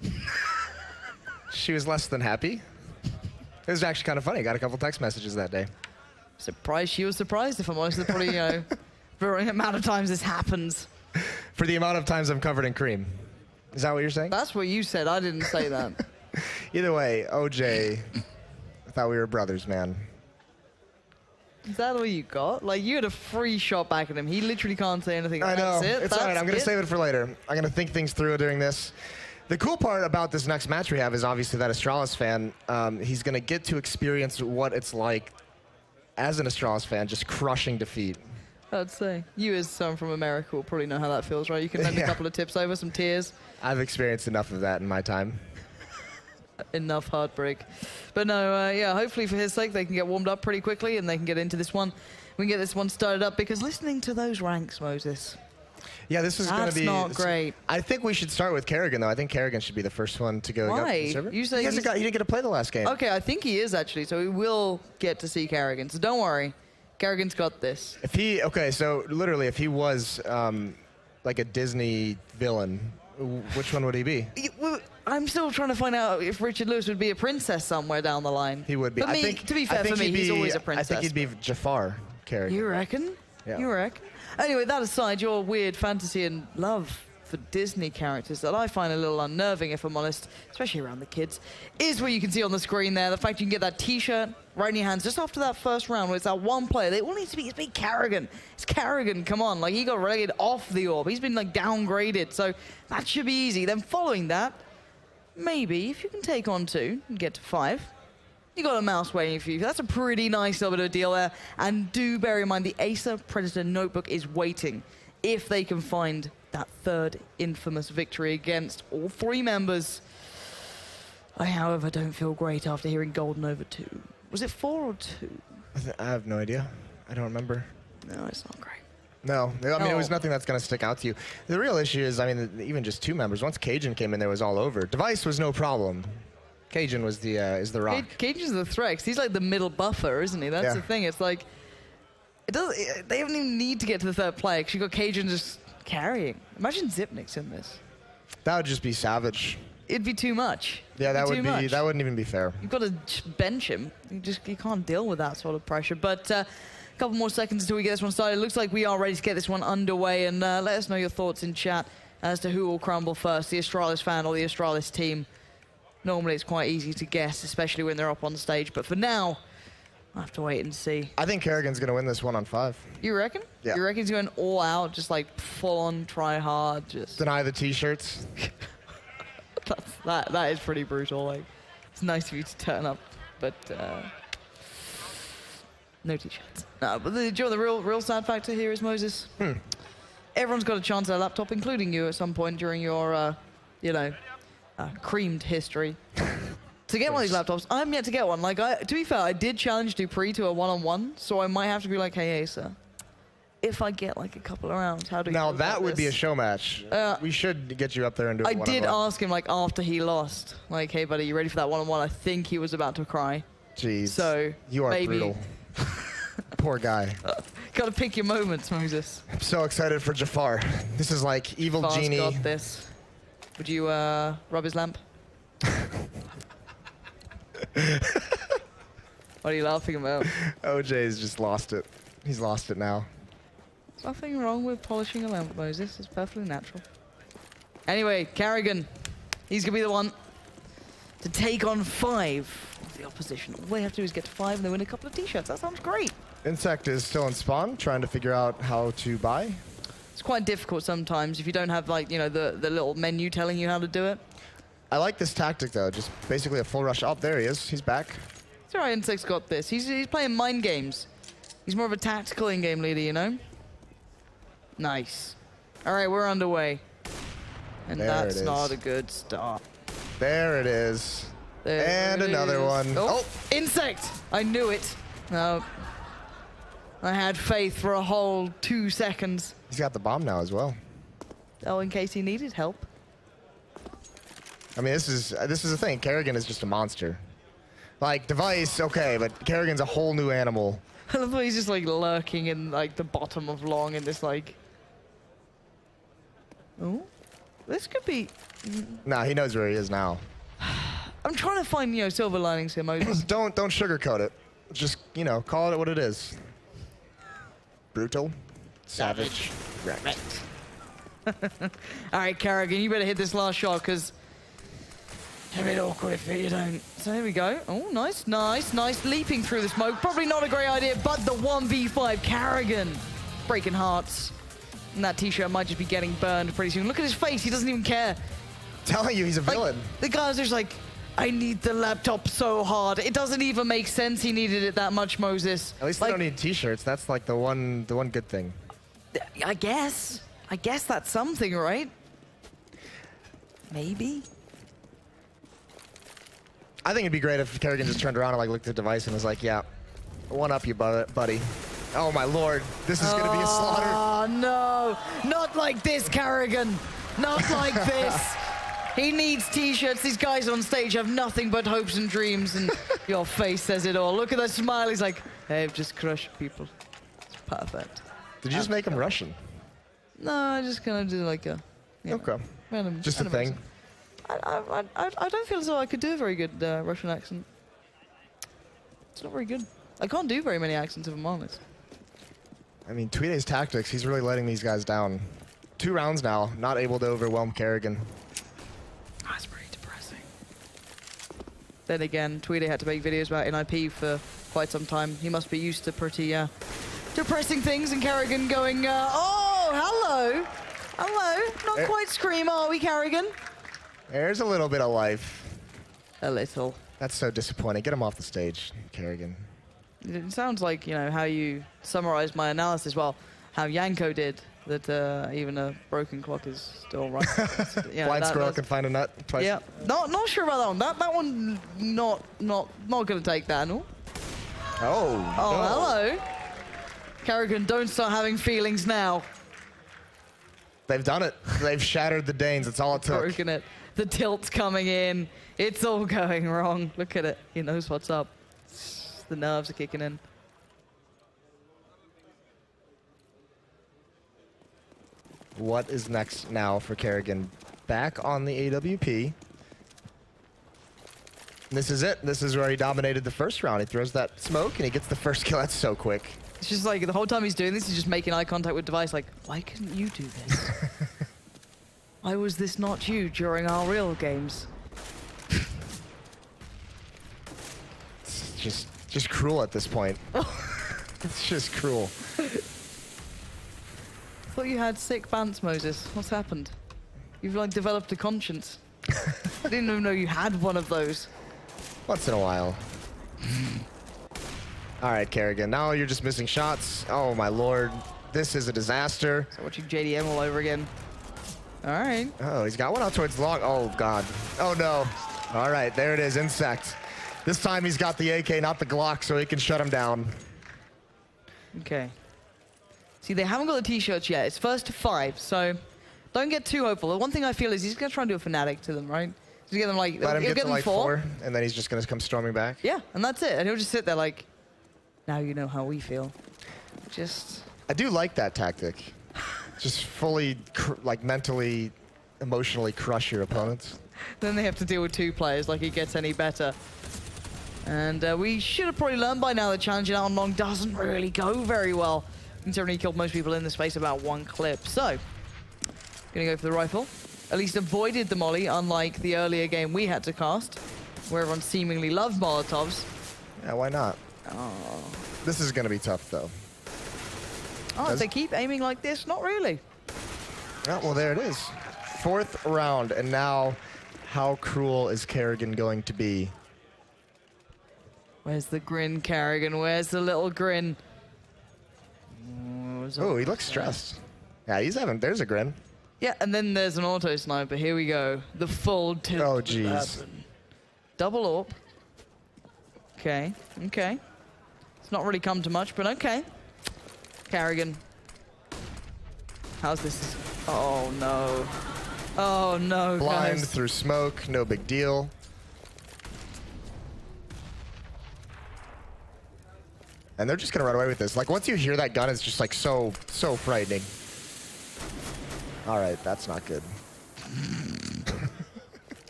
Speaker 10: She was less than happy. It was actually kind of funny. Got a couple text messages that day.
Speaker 9: Surprised she was surprised, if I'm honest. It's probably, you know, for the amount of times this happens.
Speaker 10: For the amount of times I'm covered in cream. Is that what you're saying?
Speaker 9: That's what you said. I didn't say that.
Speaker 10: Either way, OJ, I thought we were brothers, man.
Speaker 9: Is that all you got? Like, you had a free shot back at him. He literally can't say anything.
Speaker 10: I know.
Speaker 9: That's it.
Speaker 10: It's all right. I'm going to save it for later. I'm going to think things through during this. The cool part about this next match we have is obviously that Astralis fan, he's going to get to experience what it's like as an Astralis fan, just crushing defeat.
Speaker 9: I'd say. You as someone from America will probably know how that feels, right? You can lend a couple of tips over, some tears.
Speaker 10: I've experienced enough of that in my time.
Speaker 9: Enough heartbreak. But no, yeah, hopefully for his sake, they can get warmed up pretty quickly and they can get into this one. We can get this one started up, because listening to those ranks, Moses.
Speaker 10: Yeah, this is going to be...
Speaker 9: That's not great.
Speaker 10: I think we should start with Kerrigan, though. I think Kerrigan should be the first one to go.
Speaker 9: Why?
Speaker 10: You say he didn't get to play the last game.
Speaker 9: Okay, I think he is, actually, so we will get to see Kerrigan. So don't worry. Kerrigan's got this.
Speaker 10: If he... Okay, so literally, if he was like a Disney villain, which one would he be?
Speaker 9: I'm still trying to find out if Richard Lewis would be a princess somewhere down the line.
Speaker 10: He would be.
Speaker 9: For me, to be fair, for me, he's always a princess.
Speaker 10: I think he'd be Jafar, Kerrigan.
Speaker 9: You reckon?
Speaker 10: Yeah.
Speaker 9: You reckon? Anyway, that aside, your weird fantasy and love for Disney characters that I find a little unnerving, if I'm honest, especially around the kids, is what you can see on the screen there. The fact you can get that T-shirt right in your hands just after that first round where it's that one player. They all need to be, it's big Kerrigan. It's Kerrigan, come on. Like, he got relegated off the orb. He's been, like, downgraded. So that should be easy. Then following that, maybe, if you can take on 2 and get to 5, you got a mouse waiting for you. That's a pretty nice little bit of a deal there. And do bear in mind, the Acer Predator notebook is waiting if they can find that 3rd infamous victory against all 3 members. I, however, don't feel great after hearing Golden over 2. Was it 4 or 2?
Speaker 10: I have no idea. I don't remember.
Speaker 9: No, it's not great.
Speaker 10: No, I mean, it was nothing that's going to stick out to you. The real issue is, I mean, even just 2 members. Once Cajun came in, there was all over. Device was no problem. Cajun was the is the rock.
Speaker 9: Cajun's the threat. 'Cause he's like the middle buffer, isn't he? That's the thing. It's like they don't even need to get to the 3rd player because you got Cajun just carrying. Imagine Zipnik's in this.
Speaker 10: That would just be savage.
Speaker 9: It'd be too much.
Speaker 10: Yeah, that would
Speaker 9: too
Speaker 10: be.
Speaker 9: much.
Speaker 10: That wouldn't even be fair.
Speaker 9: You've got to bench him. You can't deal with that sort of pressure. But a couple more seconds until we get this one started. It looks like we are ready to get this one underway. And let us know your thoughts in chat as to who will crumble first, the Astralis fan or the Astralis team. Normally it's quite easy to guess, especially when they're up on stage. But for now, I'll have to wait and see.
Speaker 10: I think Kerrigan's going to win this one on 5.
Speaker 9: You reckon?
Speaker 10: Yeah.
Speaker 9: You reckon he's going all out, just like full on, try hard, just...
Speaker 10: Deny the T-shirts.
Speaker 9: that is pretty brutal. Like, it's nice of you to turn up, but no T-shirts. No, but the real sad factor here is Moses. Everyone's got a chance at a laptop, including you at some point during your, creamed history. To get one of these laptops, I'm yet to get one. Like, to be fair, I did challenge Dupree to a one-on-one, so I might have to be like, hey, Acer, if I get like a couple of rounds, how do you
Speaker 10: Now
Speaker 9: feel
Speaker 10: that
Speaker 9: about
Speaker 10: would be a
Speaker 9: this?
Speaker 10: show match. We should get you up there and do a
Speaker 9: I
Speaker 10: one-on-one.
Speaker 9: did ask him like after he lost, like, hey buddy, you ready for that one-on-one? I think he was about to cry.
Speaker 10: Jeez.
Speaker 9: So
Speaker 10: you are
Speaker 9: maybe.
Speaker 10: brutal. Poor guy.
Speaker 9: Gotta pick your moments, Moses.
Speaker 10: I'm so excited for Jafar. This is like evil
Speaker 9: Jafar's
Speaker 10: genie.
Speaker 9: got this. Would you rub his lamp? What are you laughing about?
Speaker 10: OJ's just lost it. He's lost it now.
Speaker 9: There's nothing wrong with polishing a lamp, Moses. It's perfectly natural. Anyway, Carrigan. He's going to be the one to take on 5 of the opposition. All they have to do is get to 5 and they win a couple of T-shirts. That sounds great.
Speaker 10: Insect is still in spawn, trying to figure out how to buy.
Speaker 9: It's quite difficult sometimes if you don't have, like, you know, the little menu telling you how to do it.
Speaker 10: I like this tactic, though. Just basically a full rush. Oh, there he is. He's back.
Speaker 9: It's all right, Insect's got this. He's playing mind games. He's more of a tactical in-game leader, you know? Nice. All right, we're underway. And
Speaker 10: There
Speaker 9: that's
Speaker 10: it is.
Speaker 9: not a good start.
Speaker 10: There it is.
Speaker 9: There
Speaker 10: And
Speaker 9: it
Speaker 10: another
Speaker 9: is.
Speaker 10: one.
Speaker 9: Oh, Insect! I knew it. No. I had faith for a whole 2 seconds.
Speaker 10: He's got the bomb now as well.
Speaker 9: Oh, in case he needed help.
Speaker 10: I mean, this is the thing. Kerrigan is just a monster. Like, Device, okay, but Kerrigan's a whole new animal.
Speaker 9: I love how he's just like lurking in like the bottom of long in this like... Oh, this could be...
Speaker 10: Nah, he knows where he is now.
Speaker 9: I'm trying to find, you know, silver linings here, Moses.
Speaker 10: Don't sugarcoat it. Just, you know, call it what it is. Brutal. Savage. Wrecked.
Speaker 9: All right, Carrigan, you better hit this last shot because it's a bit awkward if you don't. So here we go. Oh, nice, nice, nice. Leaping through the smoke. Probably not a great idea, but the 1v5 Carrigan. Breaking hearts. And that T-shirt might just be getting burned pretty soon. Look at his face. He doesn't even care.
Speaker 10: Telling you he's a villain.
Speaker 9: The guy's just like, I need the laptop so hard. It doesn't even make sense he needed it that much, Moses.
Speaker 10: At least they don't need T-shirts. That's like the one good thing.
Speaker 9: I guess that's something, right? Maybe.
Speaker 10: I think it'd be great if Kerrigan just turned around and like looked at the device and was like, "Yeah, one up you, buddy." Oh my lord, this is gonna be a slaughter.
Speaker 9: Oh no, not like this, Carrigan. Not like this. He needs T-shirts. These guys on stage have nothing but hopes and dreams, and your face says it all. Look at that smile. He's like, hey, I've just crushed people. It's perfect.
Speaker 10: Did you just make him Russian?
Speaker 9: No, I just kind of do like a...
Speaker 10: Okay.
Speaker 9: Random,
Speaker 10: Just a thing.
Speaker 9: I don't feel as though I could do a very good Russian accent. It's not very good. I can't do very many accents, if I'm honest.
Speaker 10: I mean, Tweede's tactics, he's really letting these guys down. 2 rounds now, not able to overwhelm Kerrigan.
Speaker 9: That's pretty depressing. Then again, Tweede had to make videos about NIP for quite some time. He must be used to pretty depressing things, and Kerrigan going, oh, hello. Hello. Not quite Scream, are we, Kerrigan?
Speaker 10: There's a little bit of life.
Speaker 9: A little.
Speaker 10: That's so disappointing. Get him off the stage, Kerrigan.
Speaker 9: It sounds like, you know, how you summarized my analysis, well, how Yanko did, that even a broken clock is still right. You know,
Speaker 10: Blind squirrel can find a nut twice.
Speaker 9: Yeah, not sure about that one. That one, not gonna take that. No.
Speaker 10: Oh,
Speaker 9: hello. Kerrigan, don't start having feelings now.
Speaker 10: They've done it. They've shattered the Danes. That's all it took.
Speaker 9: Broken it. The tilt's coming in. It's all going wrong. Look at it. He knows what's up. The nerves are kicking in.
Speaker 10: What is next now for Kerrigan? Back on the AWP. This is it. This is where he dominated the first round. He throws that smoke and he gets the first kill. That's so quick.
Speaker 9: It's just like the whole time he's doing this, he's just making eye contact with Device like, why couldn't you do this? Why was this not you during our real games?
Speaker 10: It's just cruel at this point. It's just cruel.
Speaker 9: I thought you had sick bants, Moses. What's happened? You've like developed a conscience. I didn't even know you had one of those.
Speaker 10: Once in a while. All right, Kerrigan. Now you're just missing shots. Oh my lord, this is a disaster.
Speaker 9: So watching JDM all over again. All right.
Speaker 10: Oh, he's got one out towards long. Oh god. Oh no. All right, there it is. Insect. This time he's got the AK, not the Glock, so he can shut him down.
Speaker 9: Okay. See, they haven't got the t-shirts yet. It's first to 5, so don't get too hopeful. The one thing I feel is he's gonna try and do a Fnatic to them, right? He's gonna get them like,
Speaker 10: Let him
Speaker 9: he'll
Speaker 10: get to
Speaker 9: them
Speaker 10: like 4, and then he's just gonna come storming back.
Speaker 9: Yeah, and that's it. And he'll just sit there like, now you know how we feel. Just.
Speaker 10: I do like that tactic. Just fully, like mentally, emotionally crush your opponents.
Speaker 9: Then they have to deal with 2 players like it gets any better. And we should have probably learned by now that challenging out on long doesn't really go very well, considering he killed most people in the space about 1 clip. So, gonna go for the rifle. At least avoided the molly, unlike the earlier game we had to cast, where everyone seemingly loved Molotovs.
Speaker 10: Yeah, why not?
Speaker 9: Oh.
Speaker 10: This is gonna be tough though.
Speaker 9: Oh, if they keep aiming like this, not really.
Speaker 10: Oh, well, there it is. 4th round, and now how cruel is Kerrigan going to be?
Speaker 9: Where's the grin, Kerrigan? Where's the little grin?
Speaker 10: Oh, he looks stressed. Yeah, he's having, there's a grin.
Speaker 9: Yeah, and then there's an auto sniper. Here we go. The full tilt.
Speaker 10: Oh, jeez.
Speaker 9: Double AWP. Okay, okay. It's not really come to much, but okay. Kerrigan. How's this? Oh, no. Oh, no,
Speaker 10: Blind
Speaker 9: guys.
Speaker 10: through smoke, no big deal. And they're just gonna run away with this. Like, once you hear that gun, it's just like so frightening. All right, that's not good.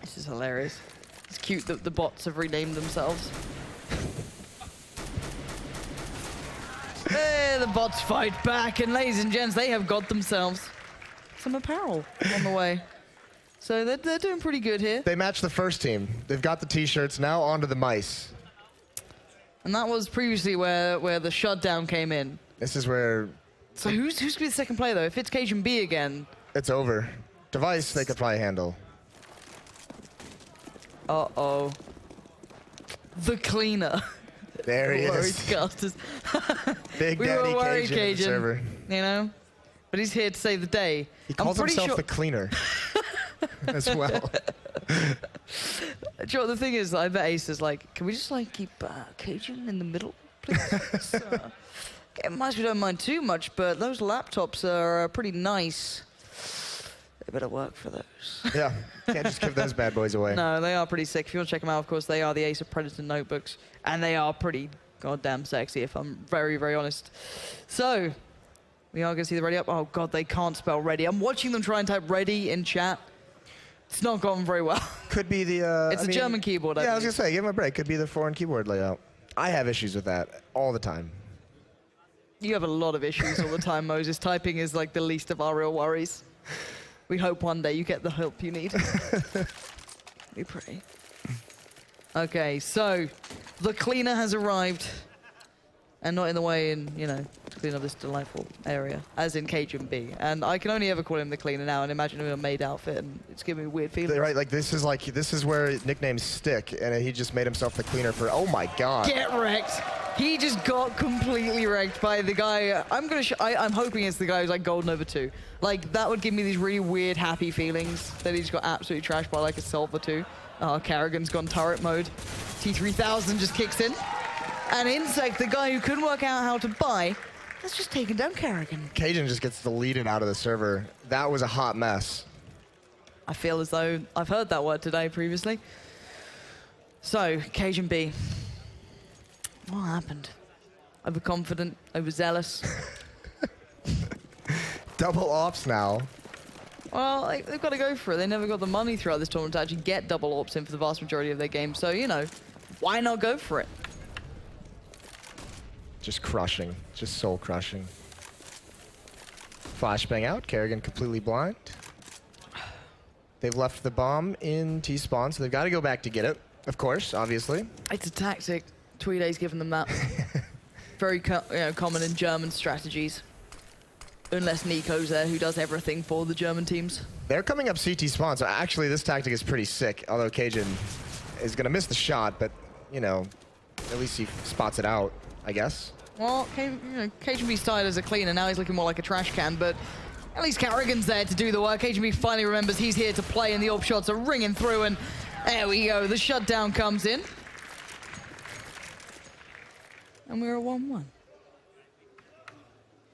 Speaker 9: This is hilarious. It's cute that the bots have renamed themselves. Hey, the bots fight back, and ladies and gents, they have got themselves some apparel on the way. So they're doing pretty good here.
Speaker 10: They match the first team. They've got the t-shirts, now onto the mice.
Speaker 9: And that was previously where the shutdown came in.
Speaker 10: This is where...
Speaker 9: So who's going to be the second player, though? If it's Cajun B again...
Speaker 10: It's over. Device, they could probably handle.
Speaker 9: Uh-oh. The cleaner.
Speaker 10: There he
Speaker 9: Worried
Speaker 10: is.
Speaker 9: casters.
Speaker 10: Big
Speaker 9: we
Speaker 10: Daddy
Speaker 9: were worried,
Speaker 10: Cajun in the server.
Speaker 9: you know? But he's here to save the day.
Speaker 10: He calls
Speaker 9: I'm pretty
Speaker 10: himself
Speaker 9: sure...
Speaker 10: the cleaner as well.
Speaker 9: Do you know what the thing is? I bet Ace is like, can we just like keep Cajun in the middle, please? Game wise, we don't mind too much, but those laptops are pretty nice. They better work for those.
Speaker 10: Yeah, can't just give those bad boys away.
Speaker 9: No, they are pretty sick. If you want to check them out, of course, they are the Ace of Predator notebooks, and they are pretty goddamn sexy, if I'm very, very honest. So, we are going to see the ready up. Oh, God, they can't spell ready. I'm watching them try and type ready in chat. It's not gone very well.
Speaker 10: Could be the...
Speaker 9: it's a German keyboard, I
Speaker 10: Yeah, I was
Speaker 9: believe.
Speaker 10: going to say, give him a break. Could be the foreign keyboard layout. I have issues with that all the time.
Speaker 9: You have a lot of issues all the time, Moses. Typing is like the least of our real worries. We hope one day you get the help you need. We pray. Okay, so the cleaner has arrived. And not in the way in, you know, clean up this delightful area, as in Cajun B. And I can only ever call him the cleaner now and imagine him in a maid outfit, and it's giving me weird feelings.
Speaker 10: Right, like this is where nicknames stick, and he just made himself the cleaner for. Oh my God!
Speaker 9: Get wrecked. He just got completely wrecked by the guy. I'm hoping it's the guy who's like golden over 2. Like that would give me these really weird, happy feelings that he just got absolutely trashed by like a silver 2. Oh, Kerrigan's gone turret mode. T3000 just kicks in. And Insect, the guy who couldn't work out how to buy, has just taken down Kerrigan.
Speaker 10: Cajun just gets deleted out of the server. That was a hot mess.
Speaker 9: I feel as though I've heard that word today previously. So, Cajun B. What happened? Overconfident, overzealous.
Speaker 10: Double ops now.
Speaker 9: Well, they've got to go for it. They never got the money throughout this tournament to actually get double ops in for the vast majority of their games. So, you know, why not go for it?
Speaker 10: Just crushing. Just soul crushing. Flashbang out. Kerrigan completely blind. They've left the bomb in T-spawn, so they've got to go back to get it. Of course, obviously.
Speaker 9: It's a tactic. Tweeday's given them that. Very common in German strategies. Unless Nico's there, who does everything for the German teams.
Speaker 10: They're coming up CT spawn, so actually this tactic is pretty sick. Although Cajun is going to miss the shot, but, you know, at least he spots it out, I guess.
Speaker 9: Well, Cajun B started as a cleaner. Now he's looking more like a trash can, but at least Kerrigan's there to do the work. Cajun B finally remembers he's here to play, and the AWP shots are ringing through, and there we go. The shutdown comes in. And we're at 1-1.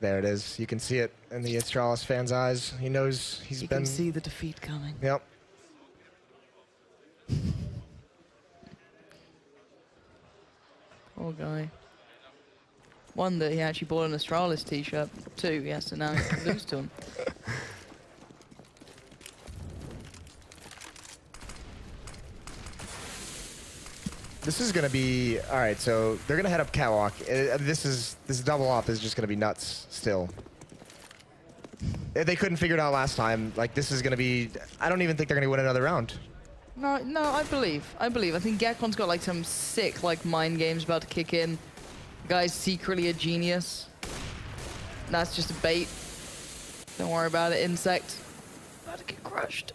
Speaker 10: There it is. You can see it in the Astralis fans' eyes. He knows he's been...
Speaker 9: You can see the defeat coming.
Speaker 10: Yep.
Speaker 9: Poor guy. One that he actually bought an Astralis t-shirt. 2, yes, so now he can lose to him.
Speaker 10: This is going to be... All right, so they're going to head up Catwalk. This double op is just going to be nuts still. They couldn't figure it out last time. Like, this is going to be... I don't even think they're going to win another round.
Speaker 9: No, I believe. I think Gekkon's got like some sick like mind games about to kick in. The guy's secretly a genius. That's just a bait. Don't worry about it, Insect. About to get crushed.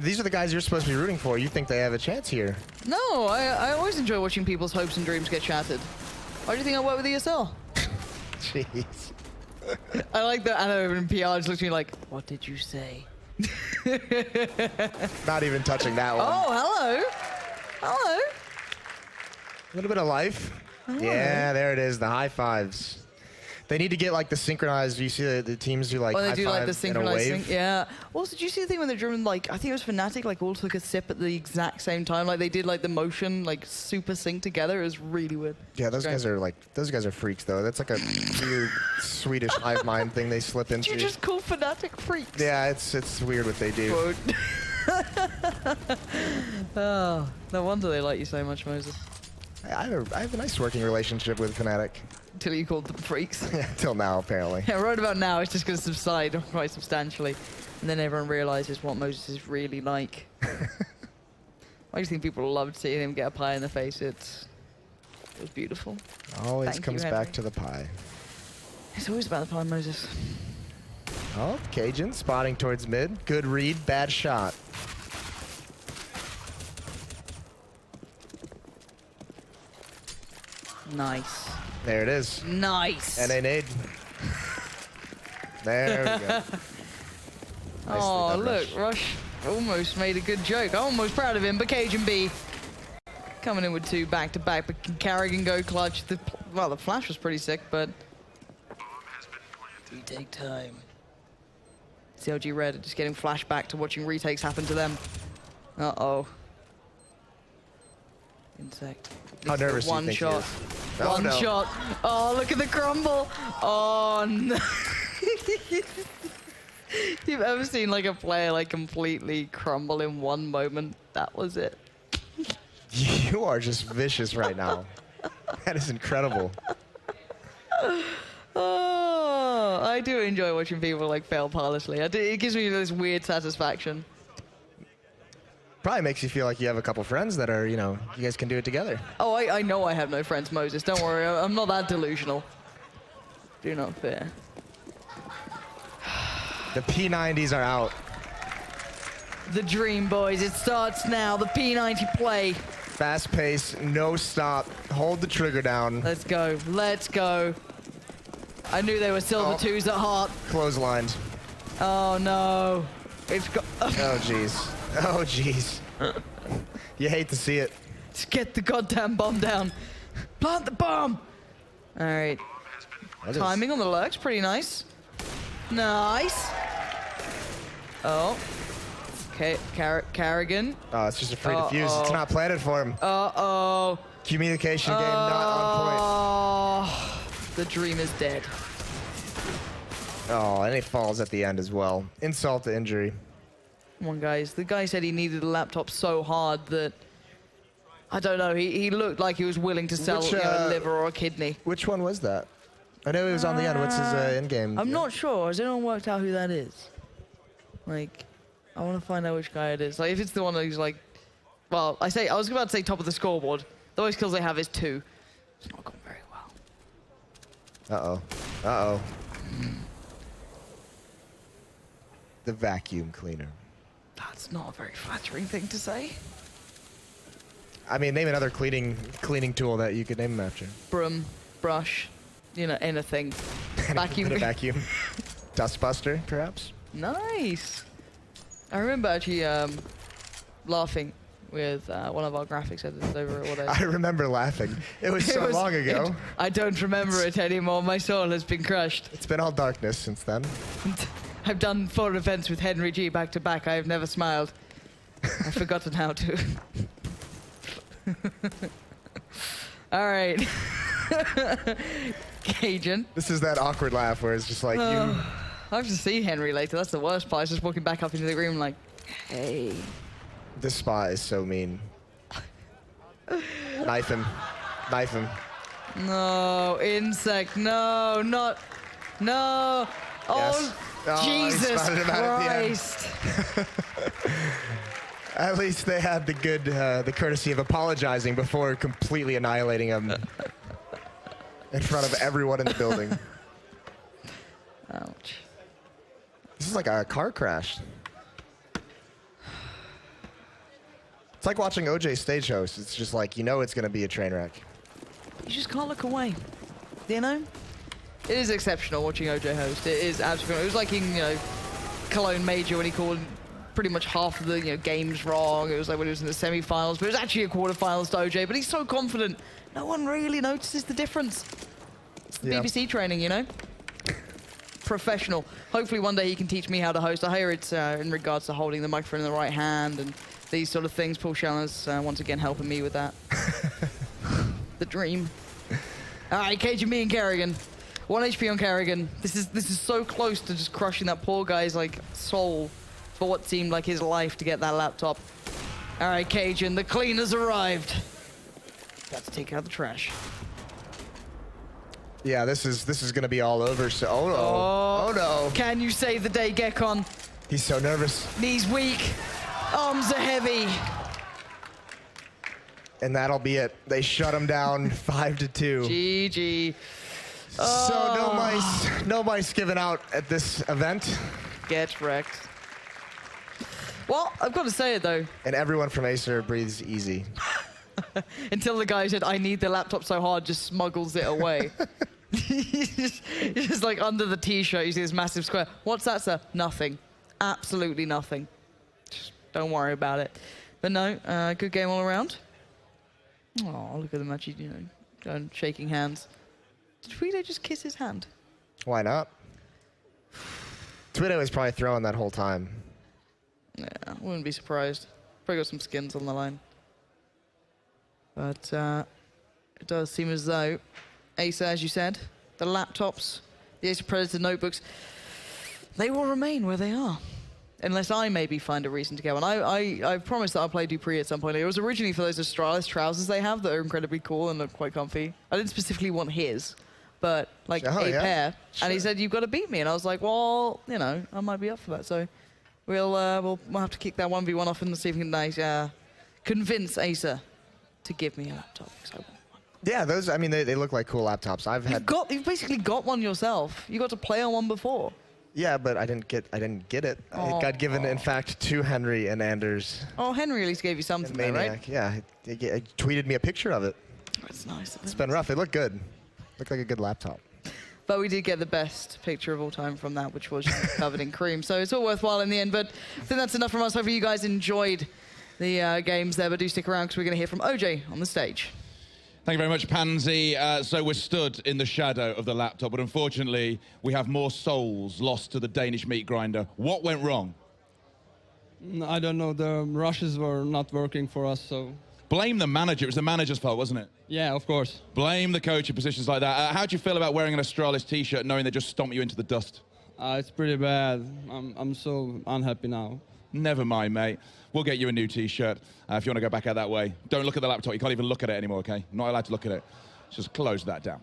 Speaker 10: These are the guys you're supposed to be rooting for. You think they have a chance here.
Speaker 9: No, I always enjoy watching people's hopes and dreams get shattered. Why do you think I work with ESL?
Speaker 10: Jeez.
Speaker 9: I like that Anna over in PR just looks at me like, what did you say?
Speaker 10: Not even touching that one.
Speaker 9: Oh, hello. Hello.
Speaker 10: A little bit of life.
Speaker 9: Hello.
Speaker 10: Yeah, there it is. The high fives. They need to get like the synchronized. You see the teams do like
Speaker 9: Oh, they
Speaker 10: high
Speaker 9: do like the
Speaker 10: five in a
Speaker 9: synchronized
Speaker 10: wave.
Speaker 9: thing. Yeah. Also, did you see the thing when they're driven like I think it was Fnatic like all took a sip at the exact same time? Like they did like the motion like super sync together. It was really weird.
Speaker 10: Yeah, those guys are freaks though. That's like a weird Swedish hive mind thing they slip into.
Speaker 9: Did you just call Fnatic freaks?
Speaker 10: Yeah, it's weird what they do.
Speaker 9: Oh, no wonder they like you so much, Moses.
Speaker 10: I have a nice working relationship with Fnatic.
Speaker 9: Until you called them freaks.
Speaker 10: Till now, apparently.
Speaker 9: Yeah, right about now, it's just going to subside quite substantially. And then everyone realizes what Moses is really like. I just think people loved seeing him get a pie in the face. It was beautiful.
Speaker 10: Always
Speaker 9: Thank
Speaker 10: comes
Speaker 9: you,
Speaker 10: back
Speaker 9: Henry.
Speaker 10: to the pie.
Speaker 9: It's always about the pie, Moses.
Speaker 10: Oh, Cajun spotting towards mid. Good read, bad shot.
Speaker 9: Nice.
Speaker 10: There it is.
Speaker 9: Nice.
Speaker 10: And a nade. There we go.
Speaker 9: Oh,
Speaker 10: done,
Speaker 9: look, Rush almost made a good joke. I'm almost proud of him, but Cajun B coming in with 2 back-to-back, but can Kerrigan go clutch? The flash was pretty sick, but you take time. CLG Red are just getting flashback to watching retakes happen to them. Uh-oh. Insect.
Speaker 10: How nervous do you
Speaker 9: One
Speaker 10: think he
Speaker 9: shot.
Speaker 10: is? Oh,
Speaker 9: One
Speaker 10: no.
Speaker 9: shot. Oh, look at the crumble. Oh, no. You've ever seen like a player like completely crumble in one moment? That was it.
Speaker 10: You are just vicious right now. That is incredible.
Speaker 9: Oh, I do enjoy watching people like fail parlously. It gives me this weird satisfaction.
Speaker 10: Probably makes you feel like you have a couple friends that are, you know, you guys can do it together.
Speaker 9: Oh, I know I have no friends, Moses. Don't worry, I'm not that delusional. Do not fear.
Speaker 10: The P90s are out.
Speaker 9: The dream, boys. It starts now. The P90 play.
Speaker 10: Fast pace, no stop. Hold the trigger down.
Speaker 9: Let's go. Let's go. I knew they were silver twos at heart.
Speaker 10: Clotheslined.
Speaker 9: Oh, no. It's got...
Speaker 10: Oh, jeez. Oh, jeez. You hate to see it.
Speaker 9: Just get the goddamn bomb down. Plant the bomb. All right. Timing on the lurk's pretty nice. Nice. Oh. Okay, Carrigan.
Speaker 10: Oh, it's just a free defuse. It's not planted for him.
Speaker 9: Uh-oh.
Speaker 10: Communication game not on
Speaker 9: point. The dream is dead.
Speaker 10: Oh, and he falls at the end as well. Insult to injury.
Speaker 9: Come on, guys. The guy said he needed a laptop so hard that, I don't know, he looked like he was willing to sell a liver or a kidney.
Speaker 10: Which one was that? I know he was on the end. What's his in-game?
Speaker 9: I'm not sure. Has anyone worked out who that is? Like, I want to find out which guy it is. Like, if it's the one who's like, well, I was about to say top of the scoreboard. The most kills they have is 2. It's not gone very well.
Speaker 10: Uh-oh. Uh-oh. The vacuum cleaner.
Speaker 9: That's not a very flattering thing to say.
Speaker 10: I mean, name another cleaning tool that you could name him after.
Speaker 9: Broom, brush, you know, anything. Vacuum.
Speaker 10: Vacuum. Dustbuster, perhaps?
Speaker 9: Nice. I remember actually laughing with one of our graphics editors over at What
Speaker 10: I remember laughing. It was so long ago.
Speaker 9: I don't remember it anymore. My soul has been crushed.
Speaker 10: It's been all darkness since then.
Speaker 9: I've done 4 events with Henry G back to back. I have never smiled. I've forgotten how to. All right. Cajun.
Speaker 10: This is that awkward laugh where it's just like you.
Speaker 9: I have to see Henry later. That's the worst part. I was just walking back up into the room like, hey.
Speaker 10: This spot is so mean. Knife him. Knife him.
Speaker 9: No, insect. No, not. No.
Speaker 10: Yes.
Speaker 9: Oh, Jesus Christ.
Speaker 10: At least they had the courtesy of apologizing before completely annihilating him in front of everyone in the building.
Speaker 9: Ouch.
Speaker 10: This is like a car crash. It's like watching OJ stage host. It's just like, you know it's going to be a train wreck.
Speaker 9: You just can't look away. You know? It is exceptional watching OJ host. It is absolutely. It was like in, Cologne Major when he called pretty much half of the games wrong. It was like when he was in the semi-finals, but it was actually a quarterfinals to OJ. But he's so confident. No one really notices the difference. It's the BBC training, you know? Professional. Hopefully one day he can teach me how to host. I hear it's in regards to holding the microphone in the right hand and these sort of things. Paul Shannon's once again helping me with that. The dream. All right, Cajun, me and Kerrigan. 1 HP on Kerrigan. This is so close to just crushing that poor guy's soul for what seemed like his life to get that laptop. All right, Cajun, the cleaners arrived. Got to take out the trash.
Speaker 10: Yeah, this is gonna be all over. So, oh no.
Speaker 9: Can you save the day, Gekon?
Speaker 10: He's so nervous.
Speaker 9: Knees weak, arms are heavy.
Speaker 10: And that'll be it. They shut him down 5-2.
Speaker 9: GG.
Speaker 10: So no mice given out at this event.
Speaker 9: Get wrecked. Well, I've got to say it though.
Speaker 10: And everyone from Acer breathes easy.
Speaker 9: Until the guy said, I need the laptop so hard, just smuggles it away. He's just like under the t-shirt, you see this massive square. What's that, sir? Nothing. Absolutely nothing. Just don't worry about it. But no, good game all around. Oh, look at them actually, going shaking hands. Did Tweedo just kiss his hand?
Speaker 10: Why not? Tweedo was probably throwing that whole time.
Speaker 9: Yeah, wouldn't be surprised. Probably got some skins on the line. But it does seem as though Acer, as you said, the laptops, the Acer Predator notebooks, they will remain where they are. Unless I maybe find a reason to go. And I promised that I'll play Dupree at some point. It was originally for those Astralis trousers they have that are incredibly cool and look quite comfy. I didn't specifically want his, but a pair. Sure. And he said, you've got to beat me. And I was like, well, I might be up for that. So we'll have to kick that 1v1 off and see if we can convince Acer to give me a laptop. 'Cause I want one.
Speaker 10: Yeah, those. I mean, they look like cool laptops.
Speaker 9: You've basically got one yourself. You got to play on one before.
Speaker 10: Yeah, but I didn't get it. It got given, in fact, to Henry and Anders.
Speaker 9: Oh, Henry at least gave you something, there, right?
Speaker 10: Yeah, he tweeted me a picture of it.
Speaker 9: That's nice.
Speaker 10: It's been rough. They look good. Look like a good laptop.
Speaker 9: But we did get the best picture of all time from that, which was covered in cream. So it's all worthwhile in the end. But I think that's enough from us. Hopefully you guys enjoyed the games there. But do stick around because we're going to hear from OJ on the stage.
Speaker 1: Thank you very much, Pansy. So we're stood in the shadow of the laptop, but unfortunately, we have more souls lost to the Danish meat grinder. What went wrong?
Speaker 6: I don't know. The rushes were not working for us, so...
Speaker 1: Blame the manager. It was the manager's fault, wasn't it?
Speaker 6: Yeah, of course.
Speaker 1: Blame the coach in positions like that. How do you feel about wearing an Astralis t-shirt knowing they just stomp you into the dust?
Speaker 6: It's pretty bad. I'm so unhappy now.
Speaker 1: Never mind, mate. We'll get you a new t-shirt if you want to go back out that way. Don't look at the laptop. You can't even look at it anymore, okay? Not allowed to look at it. Just close that down.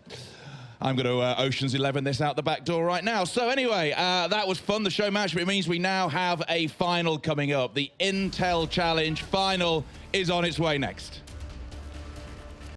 Speaker 1: I'm going to Ocean's 11 this out the back door right now. So anyway, that was fun, the show match, but it means we now have a final coming up. The Intel Challenge final is on its way next.